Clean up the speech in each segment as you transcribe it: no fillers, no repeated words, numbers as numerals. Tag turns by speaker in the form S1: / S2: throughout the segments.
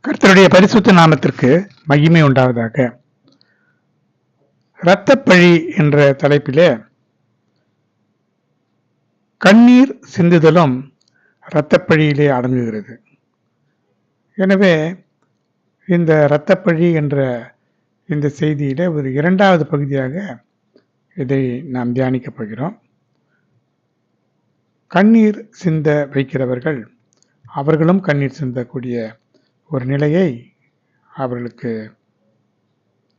S1: கர்த்தருடைய பரிசுத்த நாமத்திற்கு மகிமை உண்டாவதாக. இரத்தப்பழி என்ற தலைப்பிலே கண்ணீர் சிந்துதலும் இரத்தப்பழியிலே அடங்குகிறது. எனவே இந்த இரத்தப்பழி என்ற இந்த செய்தியிலே ஒரு இரண்டாவது பகுதியாக இதை நாம் தியானிக்கப் போகிறோம். கண்ணீர் சிந்த வைக்கிறவர்கள் அவர்களும் கண்ணீர் சிந்தக்கூடிய ஒரு நிலையை அவர்களுக்கு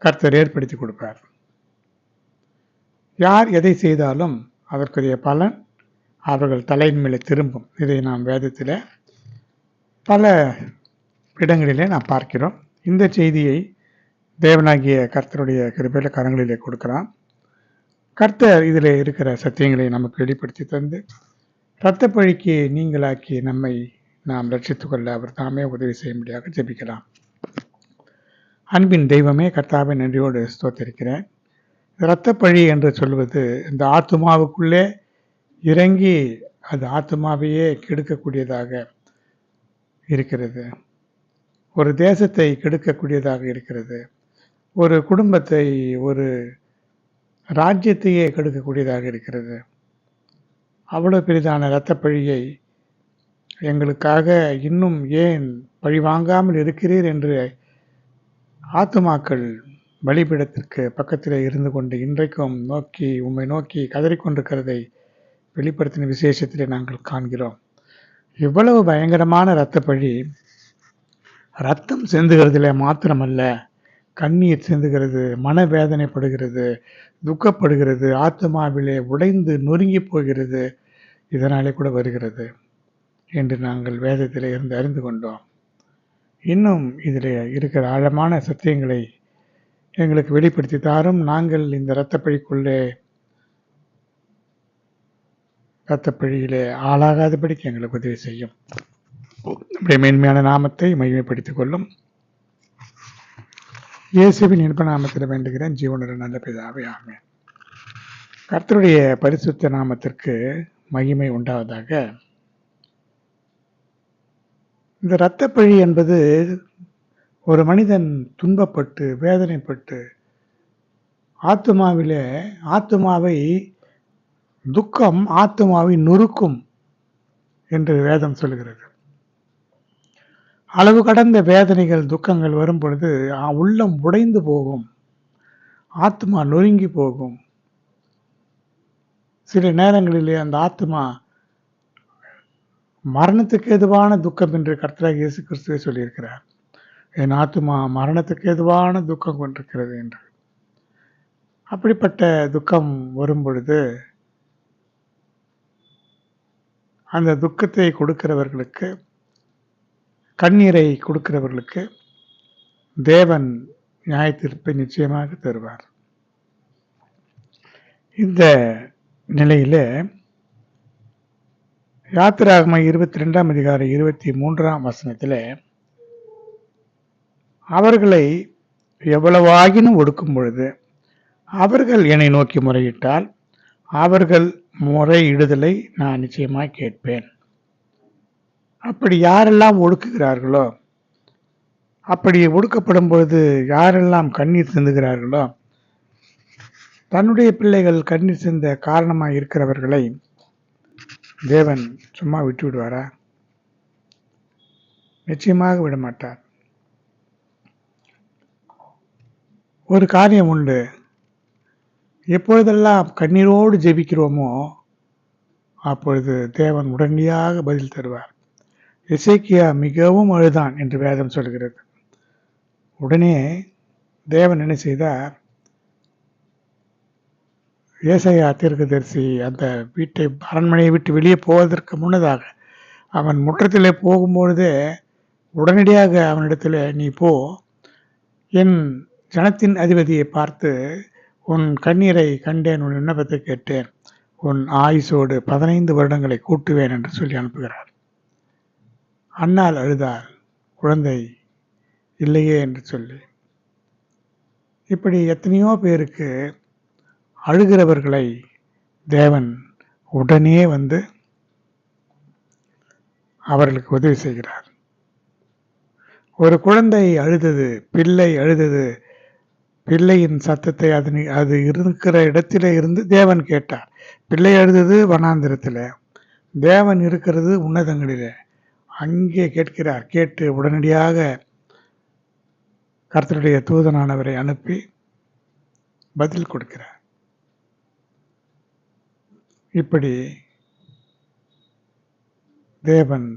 S1: கர்த்தர் ஏற்படுத்தி கொடுப்பார். யார் எதை செய்தாலும் அதற்குரிய பலன் அவர்கள் தலையின் மேலே திரும்பும். இதை நாம் வேதத்தில் பல இடங்களிலே நாம் பார்க்கிறோம். இந்த செய்தியை தேவனாகிய கர்த்தருடைய கிருபையில கரங்களிலே கொடுக்கிறான். கர்த்தர் இதில் இருக்கிற சத்தியங்களை நமக்கு வெளிப்படுத்தி தந்து இரத்தப்பழிக்கு நீங்களாக்கி நம்மை நாம் ரட்சித்துக் கொள்ள அவர் தாமே உதவி செய்யும்படியாக ஜெபிக்கலாம். அன்பின் தெய்வமே, கர்த்தாவை நன்றியோடு ஸ்தோத்திரிக்கிறேன். இரத்தப்பழி என்று சொல்வது இந்த ஆத்துமாவுக்குள்ளே இறங்கி அது ஆத்துமாவையே கெடுக்கக்கூடியதாக இருக்கிறது. ஒரு தேசத்தை கெடுக்கக்கூடியதாக இருக்கிறது. ஒரு குடும்பத்தை, ஒரு ராஜ்யத்தையே கெடுக்கக்கூடியதாக இருக்கிறது. அவ்வளவு பெரிதான இரத்தப்பழியை எங்களுக்காக இன்னும் ஏன் பழி வாங்காமல் இருக்கிறீர் என்று ஆத்துமாக்கள் பலிபீடத்திற்கு பக்கத்தில் இருந்து கொண்டு இன்றைக்கும் உம்மை நோக்கி கதறிக்கொண்டிருக்கிறதை வெளிப்படுத்தின விசேஷத்திலே நாங்கள் காண்கிறோம். இவ்வளவு பயங்கரமான இரத்தப்பழி ரத்தம் சிந்துகிறதுல மாத்திரமல்ல, கண்ணீர் சிந்துகிறது, மனவேதனைப்படுகிறது, துக்கப்படுகிறது, ஆத்மாவிலே உடைந்து நொறுங்கி போகிறது, இதனாலே கூட வருகிறது என்று நாங்கள் வேதத்திலே இருந்து அறிந்து கொண்டோம். இன்னும் இதில் இருக்கிற ஆழமான சத்தியங்களை எங்களுக்கு வெளிப்படுத்தி தாரும். நாங்கள் இந்த இரத்தப்பழியிலே ஆளாகாதபடிக்கு எங்களுக்கு உதவி செய்யும். நம்முடைய மேன்மையான நாமத்தை மகிமைப்படுத்திக் கொள்ளும். இயேசுவின் இன்ப நாமத்தில் வேண்டுகிறேன், ஜீவனுள்ள நல்ல பிதாவே, ஆமென். கர்த்தருடைய பரிசுத்த நாமத்திற்கு மகிமை உண்டாவதாக. இந்த இரத்தப்பழி என்பது ஒரு மனிதன் துன்பப்பட்டு வேதனைப்பட்டு ஆத்துமாவை துக்கம் ஆத்துமாவை நொறுக்கும் என்று வேதம் சொல்கிறது. அளவு கடந்த வேதனைகள், துக்கங்கள் வரும் பொழுது உள்ளம் உடைந்து போகும், ஆத்மா நொறுங்கி போகும். சில நேரங்களிலே அந்த ஆத்மா மரணத்துக்கு எதுவான துக்கம் என்று கர்த்தராகிய இயேசு கிறிஸ்துவே சொல்லியிருக்கிறார். என் ஆத்துமா மரணத்துக்கு எதுவான துக்கம் கொண்டிருக்கிறது என்று. அப்படிப்பட்ட துக்கம் வரும் பொழுது அந்த துக்கத்தை கொடுக்கிறவர்களுக்கு, கண்ணீரை கொடுக்கிறவர்களுக்கு தேவன் நியாய தீர்ப்பை நிச்சயமாக தருவார். இந்த நிலையிலே யாத்திராகமம் 22 அதிகாரம் 23 அவர்களை எவ்வளவாகினும் ஒடுக்கும் பொழுது அவர்கள் என்னை நோக்கி முறையிட்டால் அவர்கள் முறையிடுதலை நான் நிச்சயமாய் கேட்பேன். அப்படி யாரெல்லாம் ஒடுக்குகிறார்களோ, அப்படி ஒடுக்கப்படும் பொழுது யாரெல்லாம் கண்ணீர் சிந்துகிறார்களோ, தன்னுடைய பிள்ளைகள் கண்ணீர் சிந்த காரணமாக இருக்கிறவர்களை தேவன் சும்மா விட்டு விடுவாரா? நிச்சயமாக விடமாட்டார். ஒரு காரியம் உண்டு. எப்பொழுதெல்லாம் கண்ணீரோடு ஜெபிக்கிறோமோ அப்பொழுது தேவன் உடனடியாக பதில் தருவார். எசேக்கியா மிகவும் அழுதான் என்று வேதம் சொல்கிறது. உடனே தேவன் என்ன செய்தார்? ஏசாயா தீர்க்கதரிசி அந்த அரண்மனையை விட்டு வெளியே போவதற்கு முன்னதாக அவன் முற்றத்திலே போகும்பொழுதே உடனடியாக அவனிடத்தில், நீ போ, என் ஜனத்தின் அதிபதியை பார்த்து உன் கண்ணீரை கண்டேன், உன் விண்ணப்பத்தை கேட்டேன், உன் ஆயுசோடு 15 வருடங்களை கூட்டுவேன் என்று சொல்லி அனுப்புகிறார். அன்னாள் அழுதாள், குழந்தை இல்லையே என்று சொல்லி. இப்படி எத்தனையோ பேருக்கு அழுகிறவர்களை தேவன் உடனே வந்து அவர்களுக்கு உதவி செய்கிறார். ஒரு குழந்தை அழுதது, பிள்ளை அழுதது. பிள்ளையின் சத்தத்தை அது இருக்கிற இடத்திலே இருந்து தேவன் கேட்டார். பிள்ளை அழுதது வனாந்திரத்தில், தேவன் இருக்கிறது உன்னதங்களிலே. அங்கே கேட்கிறார். கேட்டு உடனடியாக கர்த்தருடைய தூதனானவரை அனுப்பி பதில் கொடுக்கிறார். இப்படி தேவன்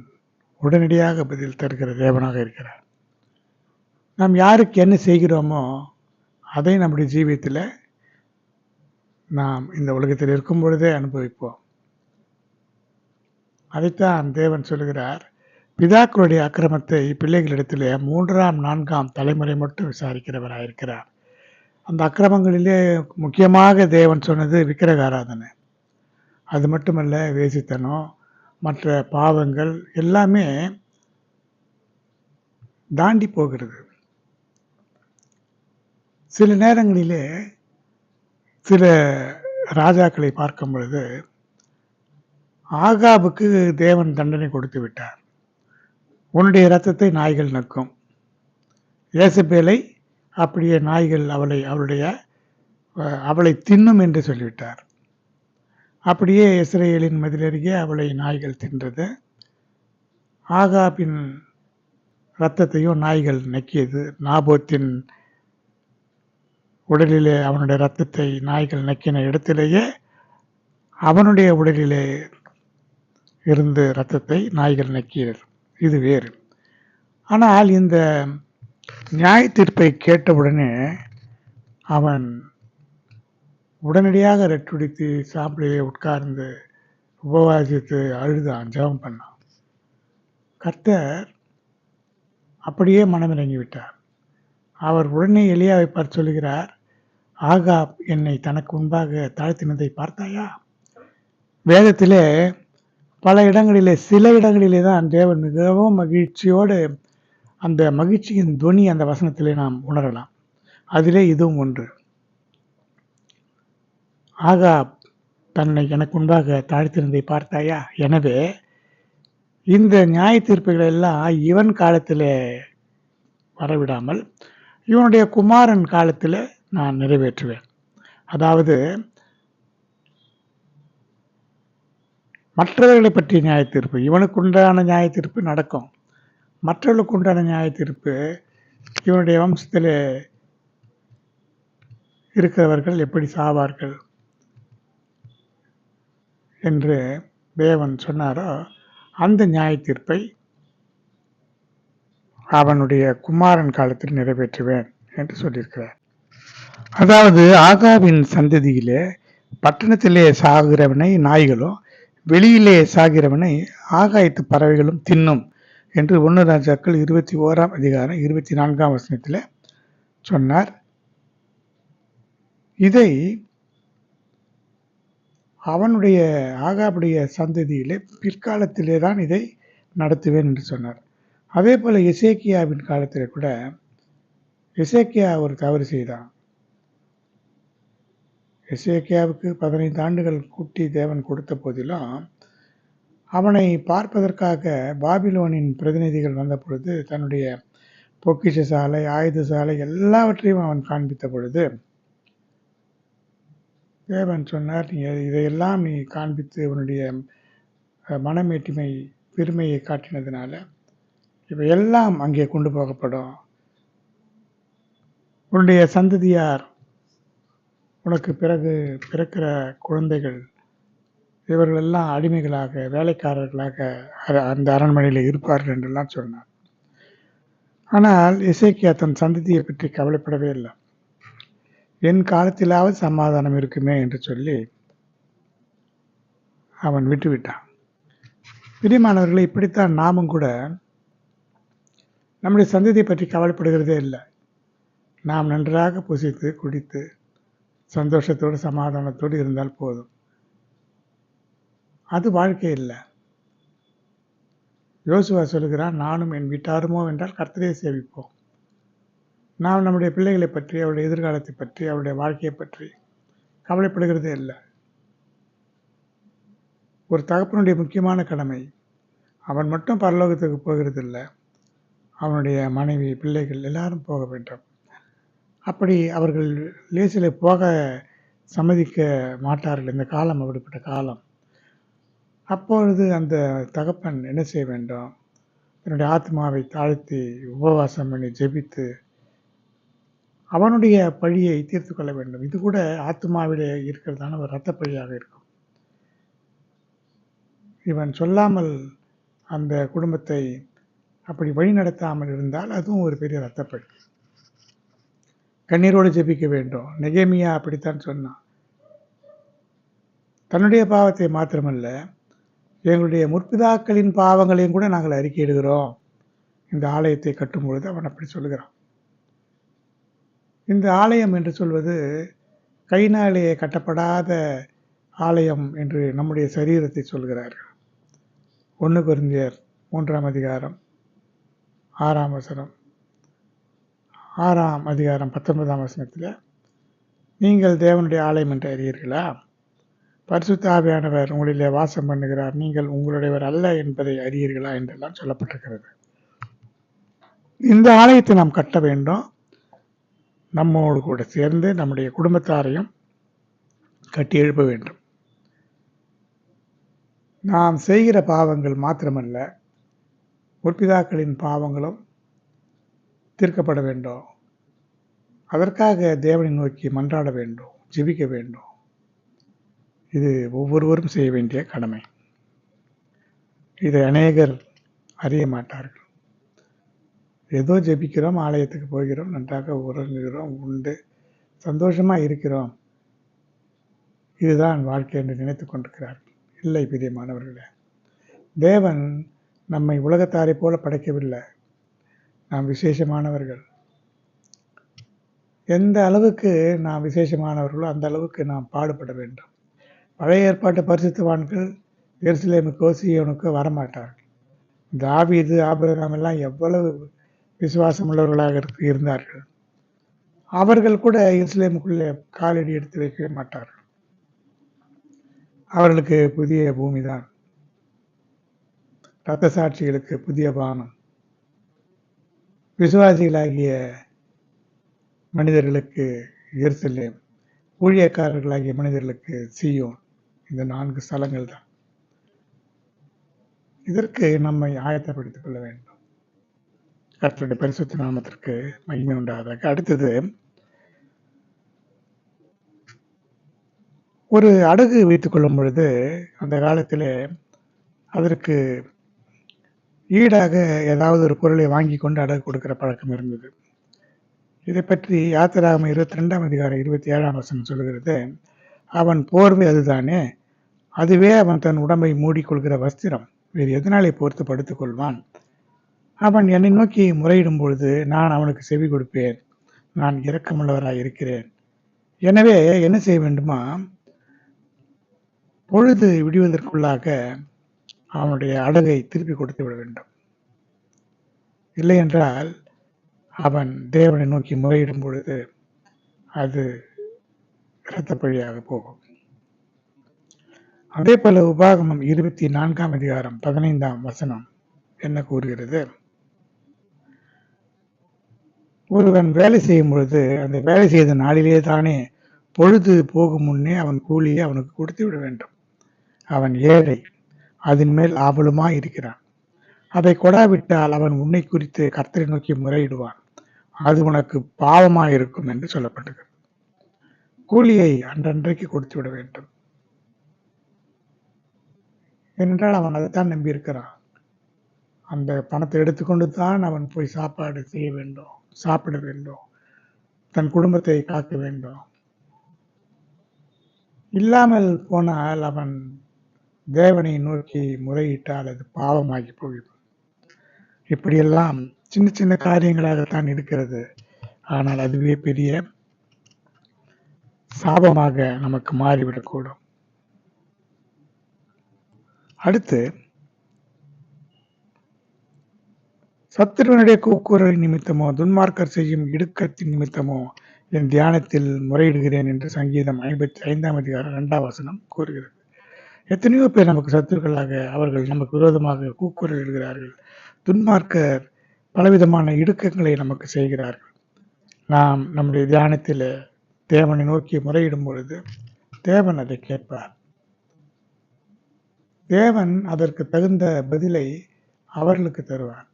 S1: உடனடியாக பதில் தருகிற தேவனாக இருக்கிறார். நாம் யாருக்கு என்ன செய்கிறோமோ அதை நம்முடைய ஜீவியத்தில் நாம் இந்த உலகத்தில் இருக்கும் பொழுதே அனுபவிப்போம். அதைத்தான் தேவன் சொல்லுகிறார், பிதாக்களுடைய அக்கிரமத்தை பிள்ளைகளிடத்திலே 3ஆம் 4ஆம் தலைமுறை மட்டும் விசாரிக்கிறவராயிருக்கிறார். அந்த அக்கிரமங்களிலே முக்கியமாக தேவன் சொன்னது விக்கிரக ஆராதனை. அது மட்டுமல்ல, வேசித்தனம், மற்ற பாவங்கள் எல்லாமே தாண்டி போகிறது. சில நேரங்களிலே சில ராஜாக்களை பார்க்கும் பொழுது ஆகாபுக்கு தேவன் தண்டனை கொடுத்து விட்டார். உன்னுடைய இரத்தத்தை நாய்கள் நக்கும். ஏசபேலை அப்படியே நாய்கள் அவளை தின்னும் என்று சொல்லிவிட்டார். அப்படியே இஸ்ரவேலின் மதிலருகே அவளை நாய்கள் தின்றது. ஆகாபின் இரத்தத்தையும் நாய்கள் நக்கியது. நாபோத்தின் உடலிலே அவனுடைய இரத்தத்தை நாய்கள் நக்கின இடத்திலேயே அவனுடைய உடலிலே இருந்து இரத்தத்தை நாய்கள் நக்கியது. இது வேறு. ஆனால் இந்த நியாய தீர்ப்பை கேட்டவுடனே அவன் உடனடியாக ரெட்டுடித்து சாப்பிடையே உட்கார்ந்து உபவாசித்து அழுதான், ஜெபம் பண்ணான். கர்த்தர் அப்படியே மனமிறங்கி விட்டார். அவர் உடனே எலியாவை பார்த்து சொல்லுகிறார், ஆகாப் என்னை தனக்கு முன்பாக தாழ்த்தினதை பார்த்தாயா? வேதத்திலே பல இடங்களிலே, சில இடங்களிலே தான் தேவன் மிகவும் மகிழ்ச்சியோடு அந்த மகிழ்ச்சியின் துணி அந்த வசனத்திலே நாம் உணரலாம். அதிலே இதுவும் ஒன்று. ஆகாப் தன்னை எனக்கு முன்பாக தாழ்த்தினதை பார்த்தாயா? எனவே இந்த நியாய தீர்ப்புகள் எல்லாம் இவன் காலத்திலே வரவிடாமல் இவனுடைய குமாரன் காலத்தில் நான் நிறைவேற்றுவேன். அதாவது மற்றவர்களை பற்றிய நியாய தீர்ப்பு, இவனுக்கு உண்டான நியாய தீர்ப்பு நடக்கும். மற்றவர்களுக்கு உண்டான நியாய தீர்ப்பு இவனுடைய வம்சத்தில் இருக்கிறவர்கள் எப்படி சாவார்கள் என்று தேவன் சொன்னாரோ அந்த நியாய தீர்ப்பை அவனுடைய குமாரன் காலத்தில் நிறைவேற்றுவேன் என்று சொல்லியிருக்கிறார். அதாவது ஆகாவின் சந்ததியிலே பட்டணத்திலே சாகிறவனை நாய்களும் வெளியிலே சாகிறவனை ஆகாயத்து பறவைகளும் தின்னும் என்று 1 ராஜாக்கள் 21ஆம் அதிகாரம் 24ஆம் வசனத்தில் சொன்னார். இதை அவனுடைய ஆகாபுடைய சந்ததியிலே பிற்காலத்திலே தான் இதை நடத்துவேன் என்று சொன்னார். அதே போல் எசேக்கியாவின் காலத்தில் கூட எசேக்கியா ஒரு தவறு செய்தான். எசேக்கியாவுக்கு 15 ஆண்டுகள் கூட்டி தேவன் கொடுத்த போதிலும் அவனை பார்ப்பதற்காக பாபிலோனின் பிரதிநிதிகள் வந்த பொழுது தன்னுடைய பொக்கிஷ சாலை, ஆயுத சாலை எல்லாவற்றையும் அவன் காண்பித்த பொழுது தேவன் சொன்னார், நீ இதையெல்லாம் நீ காண்பித்து உன்னுடைய மனமேட்டிமை பெருமையை காட்டினதுனால இவையெல்லாம் அங்கே கொண்டு போகப்படும். உன்னுடைய சந்ததியார், உனக்கு பிறகு பிறக்கிற குழந்தைகள் இவர்களெல்லாம் அடிமைகளாக, வேலைக்காரர்களாக அந்த அரண்மனையில் இருப்பார்கள் என்றெல்லாம் சொன்னார். ஆனால் எசேக்கியா தன் சந்ததியை பற்றி கவலைப்படவே இல்லை. என் காலத்திலாவது சமாதானம் இருக்குமே என்று சொல்லி அவன் விட்டுவிட்டான். பிரியமானவர்களை, இப்படித்தான் நாமும் கூட நம்முடைய சந்ததியை பற்றி கவலைப்படுகிறதே இல்லை. நாம் நன்றாக புசித்து குடித்து சந்தோஷத்தோடு சமாதானத்தோடு இருந்தால் போதும். அது வாழ்க்கை இல்லை. யோசுவா சொல்லுகிறான், நானும் என் வீட்டாருமோ என்றால் கர்த்தரை சேவிப்போம். நாம் நம்முடைய பிள்ளைகளை பற்றி, அவருடைய எதிர்காலத்தை பற்றி, அவருடைய வாழ்க்கையை பற்றி கவலைப்படுகிறதே இல்லை. ஒரு தகப்பனுடைய முக்கியமான கடமை, அவன் மட்டும் பரலோகத்துக்கு போகிறதில்லை, அவனுடைய மனைவி, பிள்ளைகள் எல்லாரும் போக வேண்டும். அப்படி அவர்கள் லேசிலே போக சம்மதிக்க மாட்டார்கள். இந்த காலம் அப்படிப்பட்ட காலம். அப்பொழுது அந்த தகப்பன் என்ன செய்ய வேண்டும்? தன்னுடைய ஆத்மாவை தாழ்த்தி உபவாசம் பண்ணி ஜெபித்து அவனுடைய பழியை தீர்த்து கொள்ள வேண்டும். இது கூட ஆத்மாவிலே இருக்கிறதான ஒரு இரத்த பழியாக இருக்கும். இவன் சொல்லாமல் அந்த குடும்பத்தை அப்படி வழி நடத்தாமல் இருந்தால் அதுவும் ஒரு பெரிய இரத்த பழி. கண்ணீரோடு ஜெபிக்க வேண்டும். நெகேமியா அப்படித்தான் சொன்னான். தன்னுடைய பாவத்தை மாத்திரமல்ல, எங்களுடைய முற்பிதாக்களின் பாவங்களையும் கூட நாங்கள் அறிக்கையிடுகிறோம். இந்த ஆலயத்தை கட்டும் பொழுது அவன் அப்படி சொல்லுகிறான். இந்த ஆலயம் என்று சொல்வது கையினாலே கட்டப்படாத ஆலயம் என்று நம்முடைய சரீரத்தை சொல்கிறார்கள். 1 கொரிந்தியர் 3ஆம் அதிகாரம் 6ஆம் வசனம், 6ஆம் அதிகாரம் 19ஆம் வசனத்தில், நீங்கள் தேவனுடைய ஆலயம் என்று அறியீர்களா? பரிசுத்த ஆவியானவர் உங்களிலே வாசம் பண்ணுகிறார், நீங்கள் உங்களுடையவர் அல்ல என்பதை அறியீர்களா என்றெல்லாம் சொல்லப்பட்டிருக்கிறது. இந்த ஆலயத்தை நாம் கட்ட வேண்டும். நம்மோடு கூட சேர்ந்து நம்முடைய குடும்பத்தாரையும் கட்டி எழுப்ப வேண்டும். நாம் செய்கிற பாவங்கள் மாத்திரமல்ல, முற்பிதாக்களின் பாவங்களும் தீர்க்கப்பட வேண்டும். அதற்காக தேவனை நோக்கி மன்றாட வேண்டும், ஜெபிக்க வேண்டும். இது ஒவ்வொருவரும் செய்ய வேண்டிய கடமை. இதை அநேகர் அறிய மாட்டார்கள். ஏதோ ஜெபிக்கிறோம், ஆலயத்துக்கு போகிறோம், நன்றாக உறங்குகிறோம், உண்டு சந்தோஷமாக இருக்கிறோம், இதுதான் வாழ்க்கை என்று நினைத்து கொண்டிருக்கிறார்கள். இல்லை பிரியமானவர்களே, தேவன் நம்மை உலகத்தாரை போல படைக்கவில்லை. நாம் விசேஷமானவர்கள். எந்த அளவுக்கு நாம் விசேஷமானவர்களோ அந்த அளவுக்கு நாம் பாடுபட வேண்டும். பழைய ஏற்பாட்டு பரிசுத்தவான்கள் எருசலேமுக்கோ சீயோனுக்கோ வரமாட்டார்கள். தாவீது, ஆபிரகாம் எல்லாம் எவ்வளவு விசுவாசம் உள்ளவர்களாக இருந்தார்கள். அவர்கள் கூட எருசலேமுக்குள்ளே காலடி எடுத்து வைக்க மாட்டார்கள். அவர்களுக்கு புதிய பூமி தான், இரத்த சாட்சிகளுக்கு புதிய பானம், விசுவாசிகளாகிய மனிதர்களுக்கு எருசலேம், ஊழியக்காரர்களாகிய மனிதர்களுக்கு சீயோன். இந்த 4 ஸ்தலங்கள் தான். இதற்கு நம்மை ஆயத்தப்படுத்திக் கொள்ள வேண்டும். கர்த்தருடைய பரிசுத்த நாமத்திற்கு மகிமை உண்டாவதாக. அடுத்தது, ஒரு அடகு வைத்துக் கொள்ளும் பொழுது அந்த காலத்திலே அதற்கு ஈடாக ஏதாவது ஒரு பொருளை வாங்கி கொண்டு அடகு கொடுக்கிற பழக்கம் இருந்தது. இதை பற்றி யாத்திராகமம் 22ஆம் அதிகாரம் 27ஆம் வசனம் சொல்கிறது, அவன் போர்வை அதுதானே, அதுவே அவன் தன் உடம்பை மூடிக்கொள்கிற வஸ்திரம், வேறு எதனாலே போர்த்து படுத்துக் கொள்வான்? அவன் என்னை நோக்கி முறையிடும் பொழுது நான் அவனுக்கு செவி கொடுப்பேன், நான் இரக்கமுள்ளவராய் இருக்கிறேன். எனவே என்ன செய்ய வேண்டுமா? பொழுது விடுவதற்குள்ளாக அவனுடைய அடகை திருப்பி கொடுத்து விட வேண்டும். இல்லை என்றால் அவன் தேவனை நோக்கி முறையிடும் பொழுது அது இரத்தப்பழியாக போகும். அதே போல உபாகமம் 24ஆம் அதிகாரம் 15ஆம் வசனம் என்ன கூறுகிறது? ஒருவன் வேலை செய்யும் பொழுது அந்த வேலை செய்த நாளிலே தானே பொழுது போகும் முன்னே அவன் கூலியை அவனுக்கு கொடுத்து விட வேண்டும். அவன் ஏழை, அதன் மேல் ஆவலுமாய் இருக்கிறான். அதை கொடாவிட்டால் அவன் உன்னை குறித்து கர்த்தரை நோக்கி முறையிடுவான், அது உனக்கு பாவமாயிருக்கும் என்று சொல்லப்பட்டது. கூலியை அன்றன்றைக்கு கொடுத்து விட வேண்டும். ஏனென்றால் அவன் அதைத்தான் நம்பி இருக்கிறான். அந்த பணத்தை எடுத்துக்கொண்டு தான் அவன் போய் சாப்பாடு செய்ய வேண்டும், சாப்பிட வேண்டும், தன் குடும்பத்தை காக்க வேண்டும். இல்லாமல் போனால் அவன் தேவனை நோக்கி முறையிட்டால் அது பாவமாகி போய்விடும். இப்படியெல்லாம் சின்ன சின்ன காரியங்களாகத்தான் இருக்கிறது. ஆனால் அதுவே பெரிய சாபமாக நமக்கு மாறிவிடக்கூடும். அடுத்து, சத்துருவனுடைய கூக்குரல் நிமித்தமோ துன்மார்க்கர் செய்யும் இடுக்கத்தின் நிமித்தமோ என் தியானத்தில் முறையிடுகிறேன் என்று சங்கீதம் 55ஆம் அதிகாரம் 2ஆம் வசனம் கூறுகிறது. எத்தனையோ பேர் நமக்கு சத்துருக்களாக அவர்கள் நமக்கு விரோதமாக கூக்குரல் இடுகிறார்கள். துன்மார்க்கர் பலவிதமான இடுக்கங்களை நமக்கு செய்கிறார்கள். நாம் நம்முடைய தியானத்தில் தேவனை நோக்கி முறையிடும் பொழுது தேவன் அதை கேட்பார். தேவன் அதற்கு தகுந்த பதிலை அவர்களுக்கு தருவார்.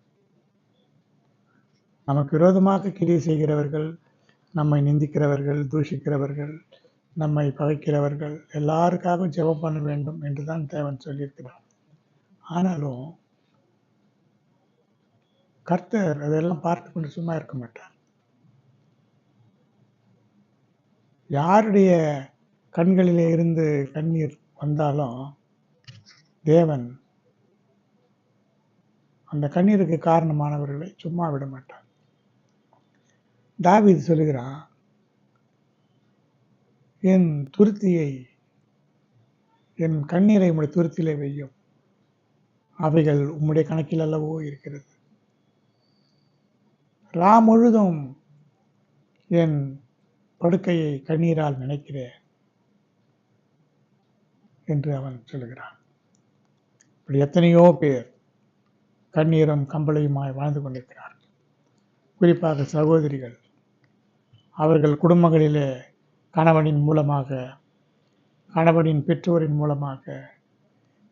S1: நமக்கு விரோதமாக கிரியை செய்கிறவர்கள், நம்மை நிந்திக்கிறவர்கள், தூஷிக்கிறவர்கள், நம்மை பகைக்கிறவர்கள் எல்லாருக்காகவும் ஜெபம் பண்ண வேண்டும் என்றுதான் தேவன் சொல்லியிருக்கிறார். ஆனாலும் கர்த்தர் அதெல்லாம் பார்த்து கொண்டு சும்மா இருக்க மாட்டார். யாருடைய கண்களிலே இருந்து கண்ணீர் வந்தாலும் தேவன் அந்த கண்ணீருக்கு காரணமானவர்களை சும்மா விட மாட்டார். தாவீது சொல்லுகிறான், என் துருத்தியை, என் கண்ணீரை உம்முடைய துருத்தியிலே வையும், அவைகள் உம்முடைய கணக்கில் அல்லவோ இருக்கிறது. ரா முழுதும் என் படுக்கையை கண்ணீரால் நினைக்கிறேன் என்று அவன் சொல்லுகிறான். இப்படி எத்தனையோ பேர் கண்ணீரும் கம்பளையுமாய் வாழ்ந்து கொண்டிருக்கிறார்கள். குறிப்பாக சகோதரிகள், அவர்கள் குடும்பங்களிலே கணவனின் மூலமாக, கணவனின் பெற்றோரின் மூலமாக,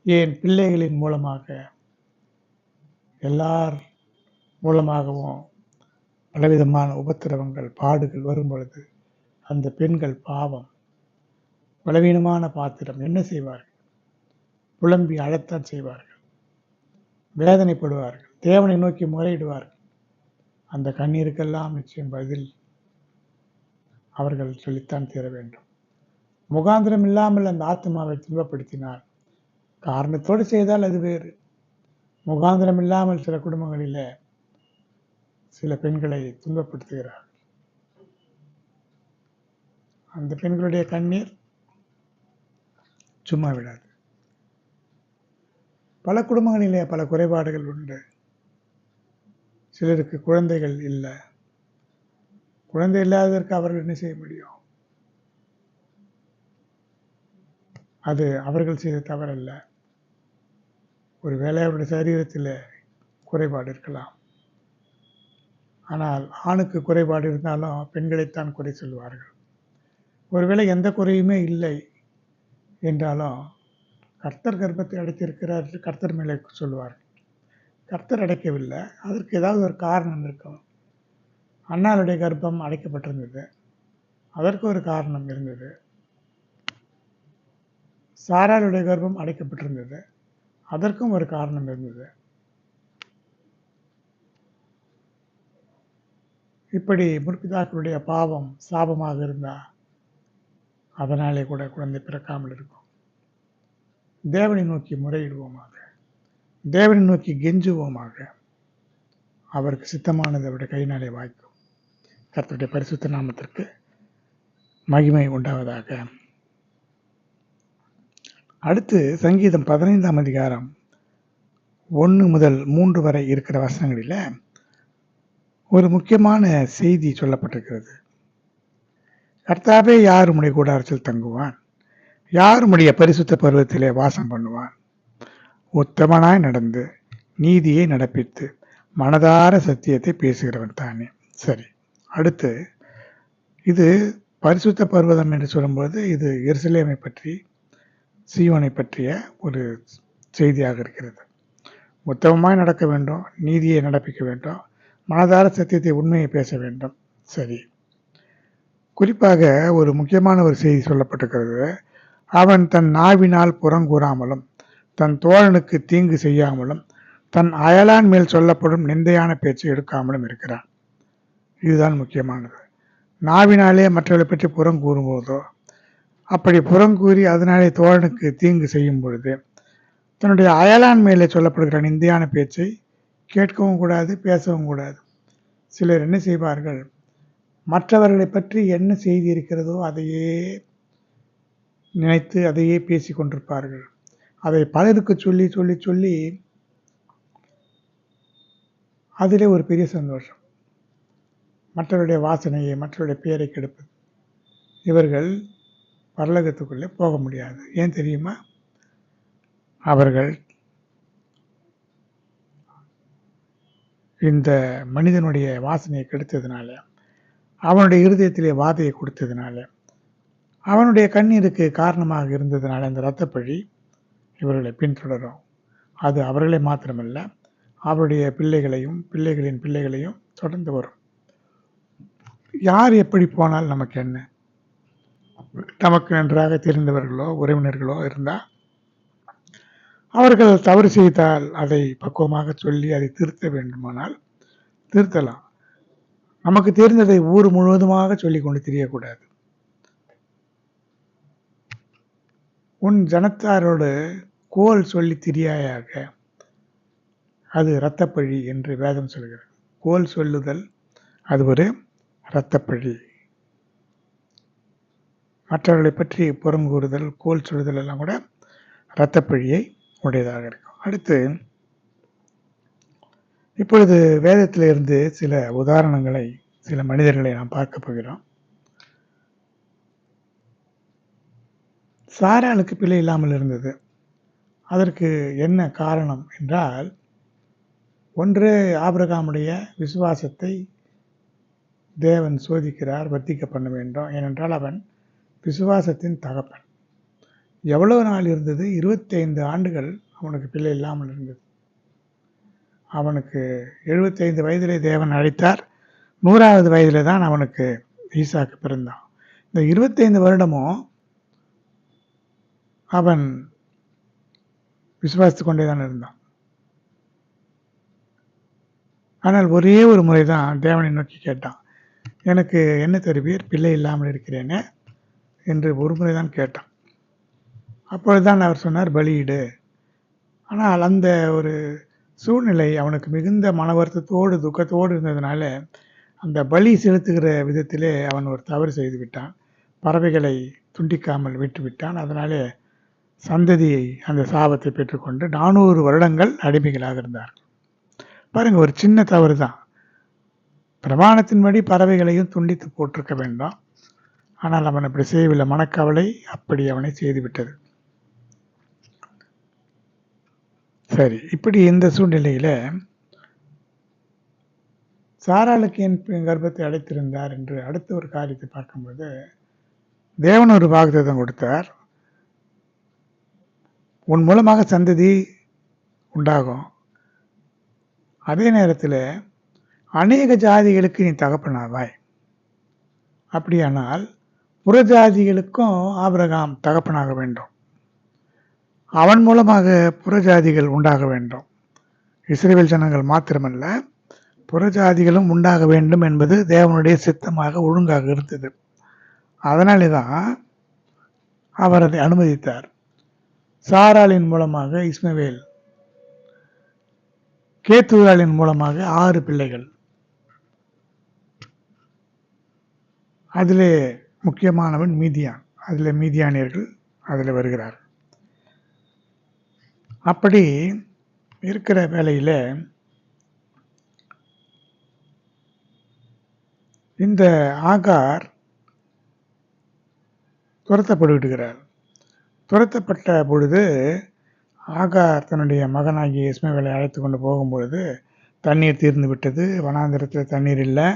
S1: ஏன் பிள்ளைகளின் மூலமாக, எல்லார் மூலமாகவும் பலவிதமான உபத்திரவங்கள், பாடுகள் வரும் பொழுது அந்த பெண்கள் பாவம், பலவீனமான பாத்திரம், என்ன செய்வார்கள்? புலம்பி அழத்தான் செய்வார்கள், வேதனைப்படுவார்கள், தேவனை நோக்கி முறையிடுவார்கள். அந்த கண்ணீருக்கெல்லாம் நிச்சயம் பதில் அவர்கள் சொல்லித்தான் தீர வேண்டும். முகாந்திரம் இல்லாமல் அந்த ஆத்மாவை துன்பப்படுத்தினார். காரணத்தோடு செய்தால் அது வேறு. முகாந்திரம் இல்லாமல் சில குடும்பங்களில் சில பெண்களை துன்பப்படுத்துகிறார். அந்த பெண்களுடைய கண்ணீர் சும்மா விடாது. பல குடும்பங்களிலே பல குறைபாடுகள் உண்டு. சிலருக்கு குழந்தைகள் இல்லை. குழந்தை இல்லாததற்கு அவர்கள் என்ன செய்ய முடியும்? அது அவர்கள் செய்த தவறல்ல. ஒருவேளை அவருடைய சரீரத்தில் குறைபாடு இருக்கலாம். ஆனால் ஆணுக்கு குறைபாடு இருந்தாலும் பெண்களைத்தான் குறை சொல்வார்கள். ஒருவேளை எந்த குறையுமே இல்லை என்றாலும் கர்த்தர் கர்ப்பத்தை அடைத்திருக்கிறார், கர்த்தர் மேலே சொல்வார்கள். கர்த்தர் அடைக்கவில்லை, அதற்கு ஏதாவது ஒரு காரணம் இருக்கும். அன்னாளுடைய கர்ப்பம் அடைக்கப்பட்டிருந்தது, அதற்கு ஒரு காரணம் இருந்தது. சாராளுடைய கர்ப்பம் அடைக்கப்பட்டிருந்தது, அதற்கும் ஒரு காரணம் இருந்தது. இப்படி முற்பிதாக்களுடைய பாவம் சாபமாக இருந்தால் அதனாலே கூட குழந்தை பிறக்காமல் இருக்கும். தேவனை நோக்கி முறையிடுவோமாக, தேவனை நோக்கி கெஞ்சுவோமாக. அவருக்கு சித்தமானது அவருடைய கையினாலே வாய்க்கும். கர்த்தருடைய பரிசுத்த நாமத்திற்கு மகிமை உண்டாவதாக. அடுத்து சங்கீதம் 15ஆம் அதிகாரம் 1 முதல் 3 வரை இருக்கிற வசனங்களில் ஒரு முக்கியமான செய்தி சொல்லப்பட்டிருக்கிறது. கர்த்தாவே, யார் உம்முடைய கூடாரத்தில் தங்குவான்? யார் உம்முடைய பரிசுத்த பருவத்திலே வாசம் பண்ணுவான்? உத்தமனாய் நடந்து நீதியை நடப்பித்து மனதார சத்தியத்தை பேசுகிறவன் தானே. சரி, அடுத்து இது பரிசுத்த பர்வதம் என்று சொல்லும்போது இது எருசலேமை பற்றி, சீயோனை பற்றிய ஒரு செய்தியாக இருக்கிறது. உத்தமமாய் நடக்க வேண்டும், நீதியை நடப்பிக்க வேண்டும், மனதார சத்தியத்தை உண்மையை பேச வேண்டும். சரி, குறிப்பாக ஒரு முக்கியமான ஒரு செய்தி சொல்லப்பட்டிருக்கிறது. அவன் தன் நாவினால் புறங்கூறாமலும் தன் தோழனுக்கு தீங்கு செய்யாமலும் தன் அயலான் மேல் சொல்லப்படும் நிந்தையான பேச்சை எடுக்காமலும் இருக்கிறான். இதுதான் முக்கியமானது. நாவினாலே மற்றவர்களை பற்றி புறங்கூறும்போதோ, அப்படி புறங்கூறி அதனாலே தோழனுக்கு தீங்கு செய்யும் பொழுது தன்னுடைய அயலான் மேலே சொல்லப்படுகிற நிந்தையான பேச்சை கேட்கவும் கூடாது, பேசவும் கூடாது. சிலர் என்ன செய்வார்கள்? மற்றவர்களை பற்றி என்ன செய்தி இருக்கிறதோ அதையே நினைத்து அதையே பேசி கொண்டிருப்பார்கள். அதை பலருக்கு சொல்லி சொல்லி சொல்லி அதிலே ஒரு பெரிய சந்தோஷம். மற்றவருடைய வாசனையை, மற்றவருடைய பெயரை கெடுப்பது. இவர்கள் பரலோகத்துக்குள்ளே போக முடியாது. ஏன் தெரியுமா? அவர்கள் இந்த மனிதனுடைய வாசனையை கெடுத்ததுனால, அவனுடைய இருதயத்திலே வாதையை கொடுத்ததுனால, அவனுடைய கண்ணீருக்கு காரணமாக இருந்ததுனால அந்த இரத்தப்பழி இவர்களை பின்தொடரும். அது அவர்களை மாத்திரமல்ல, அவருடைய பிள்ளைகளையும் பிள்ளைகளின் பிள்ளைகளையும் தொடர்ந்து வரும். யார் எப்படி போனால் நமக்கு என்ன? நமக்கு நன்றாக தெரிந்தவர்களோ உறவினர்களோ இருந்தால் அவர்கள் தவறு செய்தால் அதை பக்குவமாக சொல்லி அதை திருத்த வேண்டுமானால் திருத்தலாம். நமக்கு தெரிந்ததை ஊர் முழுவதுமாக சொல்லிக் கொண்டு தெரியக்கூடாது. உன் ஜனத்தாரோடு கோல் சொல்லி திரியாயாக, அது இரத்தப்பழி என்று வேதம் சொல்கிறது. கோல் சொல்லுதல் அது ஒரு இரத்தப்பழி. மற்றவர்களை பற்றி புறம் கூறுதல், கோல் சொல்லுதல் எல்லாம் கூட இரத்தப்பழியை உடையதாக இருக்கும். அடுத்து இப்பொழுது வேதத்திலிருந்து சில உதாரணங்களை, சில மனிதர்களை நாம் பார்க்க போகிறோம். சாராளுக்கு பிள்ளை இல்லாமல் இருந்தது. அதற்கு என்ன காரணம் என்றால், ஒன்று ஆபிரகாமுடைய விசுவாசத்தை தேவன் சோதிக்கிறார், வர்த்திக்க பண்ண வேண்டும். ஏனென்றால் அவன் விசுவாசத்தின் தகப்பன். எவ்வளவு நாள் இருந்தது? 25 ஆண்டுகள் அவனுக்கு பிள்ளை இல்லாமல் இருந்தது. அவனுக்கு 75 வயதிலே தேவன் அழைத்தார். 100வது வயதிலே தான் அவனுக்கு ஈசாக்கு பிறந்தான். இந்த 25 வருடமும் அவன் விசுவாசித்து கொண்டே தான் இருந்தான். ஆனால் ஒரே ஒரு முறை தான் தேவனை நோக்கி கேட்டான், எனக்கு என்ன தருவீர், பிள்ளை இல்லாமல் இருக்கிறேனே என்று ஒரு முறை தான் கேட்டான். அப்பொழுதுதான் அவர் சொன்னார், பலியிடு. ஆனால் அந்த ஒரு சூழ்நிலை அவனுக்கு மிகுந்த மன வருத்தத்தோடு துக்கத்தோடு இருந்ததுனால அந்த பலி செலுத்துகிற விதத்திலே அவன் ஒரு தவறு செய்து விட்டான். பறவைகளை துண்டிக்காமல் விட்டு விட்டான். அதனாலே சந்ததியை அந்த சாபத்தை பெற்றுக்கொண்டு 400 வருடங்கள் அடிமைகளாக இருந்தார்கள். பாருங்க, ஒரு சின்ன தவறு தான். பிரமாணத்தின்படி பறவைகளையும் துண்டித்து போட்டிருக்க வேண்டாம். ஆனால் அவன் அப்படி செய்யவில்லை. மனக்கவலை அப்படி அவனை செய்துவிட்டது. சரி, இப்படி இந்த சூழ்நிலையில சாராளுக்கு என் கர்ப்பத்தை அடைத்திருந்தார் என்று அடுத்த ஒரு காரியத்தை பார்க்கும்போது, தேவன் ஒரு வாக்குத்தத்தம் கொடுத்தார். உன் மூலமாக சந்ததி உண்டாகும். அதே நேரத்தில் அநேக ஜாதிகளுக்கு நீ தகப்பனாவாய். அப்படியானால் புறஜாதிகளுக்கும் ஆபிரகாம் தகப்பனாக வேண்டும். அவன் மூலமாக புறஜாதிகள் உண்டாக வேண்டும். இஸ்ரவேல் ஜனங்கள் மாத்திரமல்ல, புறஜாதிகளும் உண்டாக வேண்டும் என்பது தேவனுடைய சித்தமாக ஒழுங்காக இருந்தது. அதனாலே தான் அவர் அதை அனுமதித்தார். சாராளின் மூலமாக இஸ்மவேல், கேத்தூராளின் மூலமாக 6 பிள்ளைகள். அதிலே முக்கியமானவன் மீதியான். அதில் மீதியானியர்கள் அதில் வருகிறார். அப்படி இருக்கிற வேளையில இந்த ஆகார் துரத்தப்பட்டுவிடுகிறார். துரத்தப்பட்ட பொழுது ஆகார் தன்னுடைய மகனாகிய இஸ்மவேலை அழைத்து கொண்டு போகும்பொழுது தண்ணீர் தீர்ந்து விட்டது. வனாந்திரத்தில் தண்ணீர் இல்லை.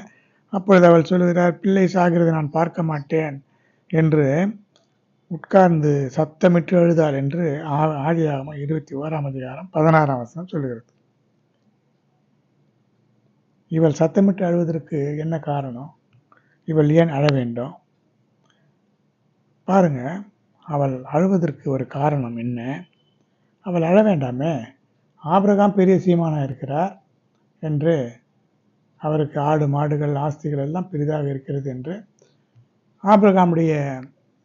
S1: அப்பொழுது அவள் சொல்லுகிறார், பிள்ளை சாகிறது நான் பார்க்க மாட்டேன் என்று உட்கார்ந்து சத்தமிட்டு அழுதாள் என்று ஆதியாகமம் 21ஆம் அதிகாரம் 16ஆம் வசனம் சொல்லுகிறது. இவள் சத்தமிட்டு அழுவதற்கு என்ன காரணம்? இவள் ஏன் அழ வேண்டும்? பாருங்க, அவள் அழுவதற்கு ஒரு காரணம் என்ன? அவள் அழ வேண்டாமே. ஆபிரகாம் பெரிய சீமானா இருக்கிறார் என்று, அவருக்கு ஆடு மாடுகள் ஆஸ்திகள் எல்லாம் பெரிதாக இருக்கிறது என்று ஆபிரகாமுடைய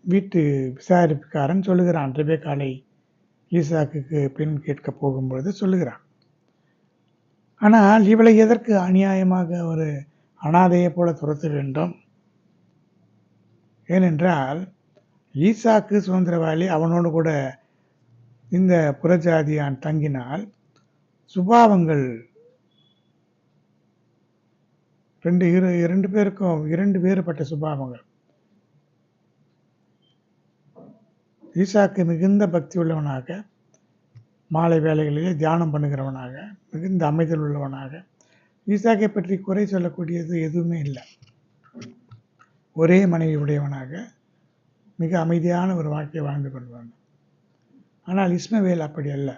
S1: வீட்டு விசாரிப்புக்காரன் சொல்லுகிறான். ரெபெக்காளை ஈசாக்குக்கு பெண் கேட்க போகும்பொழுது சொல்லுகிறான். ஆனால் இவளை எதற்கு அநியாயமாக ஒரு அனாதையை போல துரத்த வேண்டும்? ஏனென்றால் ஈசாக்கு சுதந்திரவாளி. அவனோடு கூட இந்த புறஜாதியான் தங்கினால் சுபாவங்கள் ரெண்டு பேருக்கும் 2 வேறுபட்ட சுபாவங்கள். ஈசாக்கு மிகுந்த பக்தி உள்ளவனாக, மாலை வேளைகளிலே தியானம் பண்ணுகிறவனாக, மிகுந்த அமைதல் உள்ளவனாக, ஈசாக்கை பற்றி குறை சொல்லக்கூடியது எதுவுமே இல்லை. ஒரே மனைவி உடையவனாக மிக அமைதியான ஒரு வாழ்க்கையை வாழ்ந்து கொண்டு வந்தான். ஆனால் இஸ்மவேல் அப்படி அல்ல.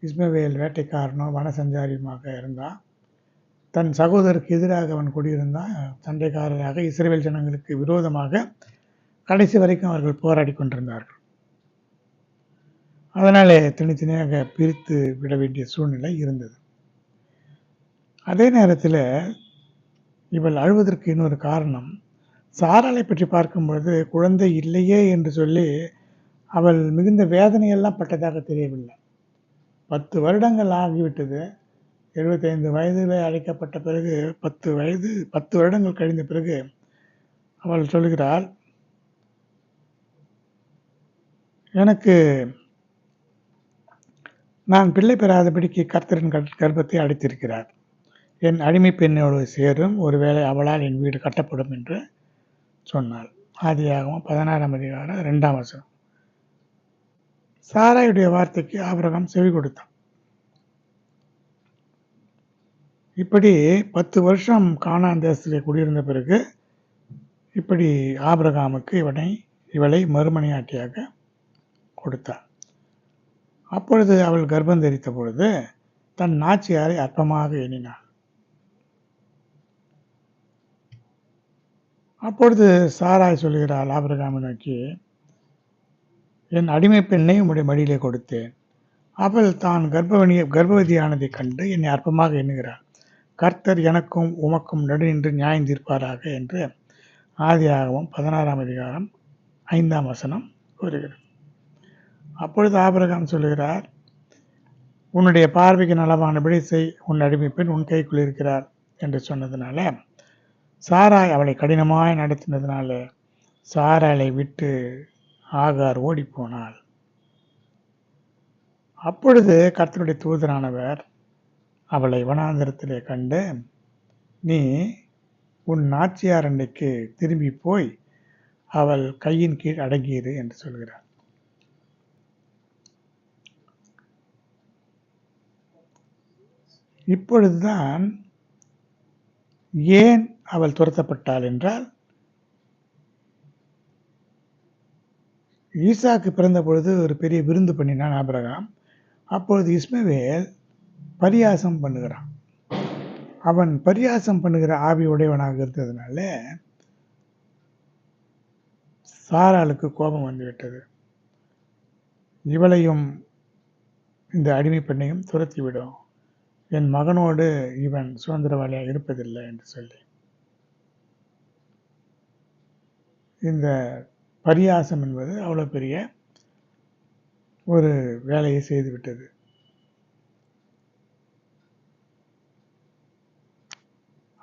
S1: இஸ்மவேல் வேட்டைக்காரனோ வனசஞ்சாரியுமாக இருந்தான். தன் சகோதரருக்கு எதிராக அவன் குடியிருந்தான். சண்டைக்காரராக இஸ்ரவேல் ஜனங்களுக்கு விரோதமாக கடைசி வரைக்கும் அவர்கள் போராடி கொண்டிருந்தார்கள். அதனாலே தனித்தனியாக பிரித்து விட வேண்டிய சூழ்நிலை இருந்தது. அதே நேரத்தில் இவள் அழுவதற்கு இன்னொரு காரணம், சாராளை பற்றி பார்க்கும்பொழுது குழந்தை இல்லையே என்று சொல்லி அவள் மிகுந்த வேதனையெல்லாம் பட்டதாக தெரியவில்லை. 10 வருடங்கள் ஆகிவிட்டது. 75 வயதில் அழைக்கப்பட்ட பிறகு 10 வருடங்கள் கழிந்த பிறகு அவள் சொல்கிறாள், எனக்கு நான் பிள்ளை பெறாதபடிக்கு கர்த்தரின் கர்ப்பத்தை அடைத்திருக்கிறார். என் அடிமை பெண்ணோடு சேரும், ஒருவேளை அவளால் என் வீடு கட்டப்படும் என்று சொன்னாள். ஆதியாகமம் 16ஆம் அதிகாரம் 2ஆம் வசனம். சாராயுடைய வார்த்தைக்கு ஆபிரகாம் செவி கொடுத்தான். இப்படி 10 வருஷம் கானான் தேசத்திலே குடியிருந்த பிறகு இப்படி ஆபிரகாமுக்கு இவளை மறுமனையாட்டியாக கொடுத்தார். அப்பொழுது அவள் கர்ப்பம் தரித்த பொழுது தன் நாச்சியாரை அற்பமாக எண்ணினாள். அப்பொழுது சாராய் சொல்கிறாள் ஆபிரகாமை நோக்கி, என் அடிமை பெண்ணை உம்முடைய மடியிலே கொடுத்தேன். அவள் தான் கர்ப்பவதியானதை கண்டு என்னை அற்பமாக எண்ணுகிறாள். கர்த்தர் எனக்கும் உமக்கும் நடுநின்று நியாயம் தீர்ப்பாராக என்று ஆதியாகமம் 16ஆம் அதிகாரம் 5ஆம் வசனம் கூறுகிறது. அப்பொழுது ஆபிரகாம் சொல்கிறார், உன்னுடைய பார்வைக்கு நலமானபடி செய், உன் அடிமை பெண் உன் கைக்குள் இருக்கிறார் என்று சொன்னதுனால சாராய் அவளை கடினமாய் நடத்தினதுனால சாராளை விட்டு ஆகார் ஓடிப்போனாள். அப்பொழுது கர்த்தருடைய தூதரானவர் அவளை வனாந்தரத்திலே கண்டு, நீ உன் நாச்சியார் அண்டைக்கு திரும்பி போய் அவள் கையின் கீழ் அடங்கியிரு என்று சொல்கிறார். இப்பொழுதுதான் ஏன் அவள் துரத்தப்பட்டாள் என்றால், ஈசாக்கு பிறந்த பொழுது ஒரு பெரிய விருந்து பண்ணினான் ஆபிரகாம். அப்பொழுது இஸ்மவேல் பரியாசம் பண்ணுகிறான். அவன் பரியாசம் பண்ணுகிற ஆவி உடையவனாக இருந்ததுனால சாராளுக்கு கோபம் வந்துவிட்டது. இவளையும் இந்த அடிமை பெண்ணையும் துரத்திவிடும், என் மகனோடு இவன் சுதந்திரவாளியாக இருப்பதில்லை என்று சொல்லி இந்த பரியாசம் என்பது அவ்வளோ பெரிய ஒரு வேலையை செய்துவிட்டது.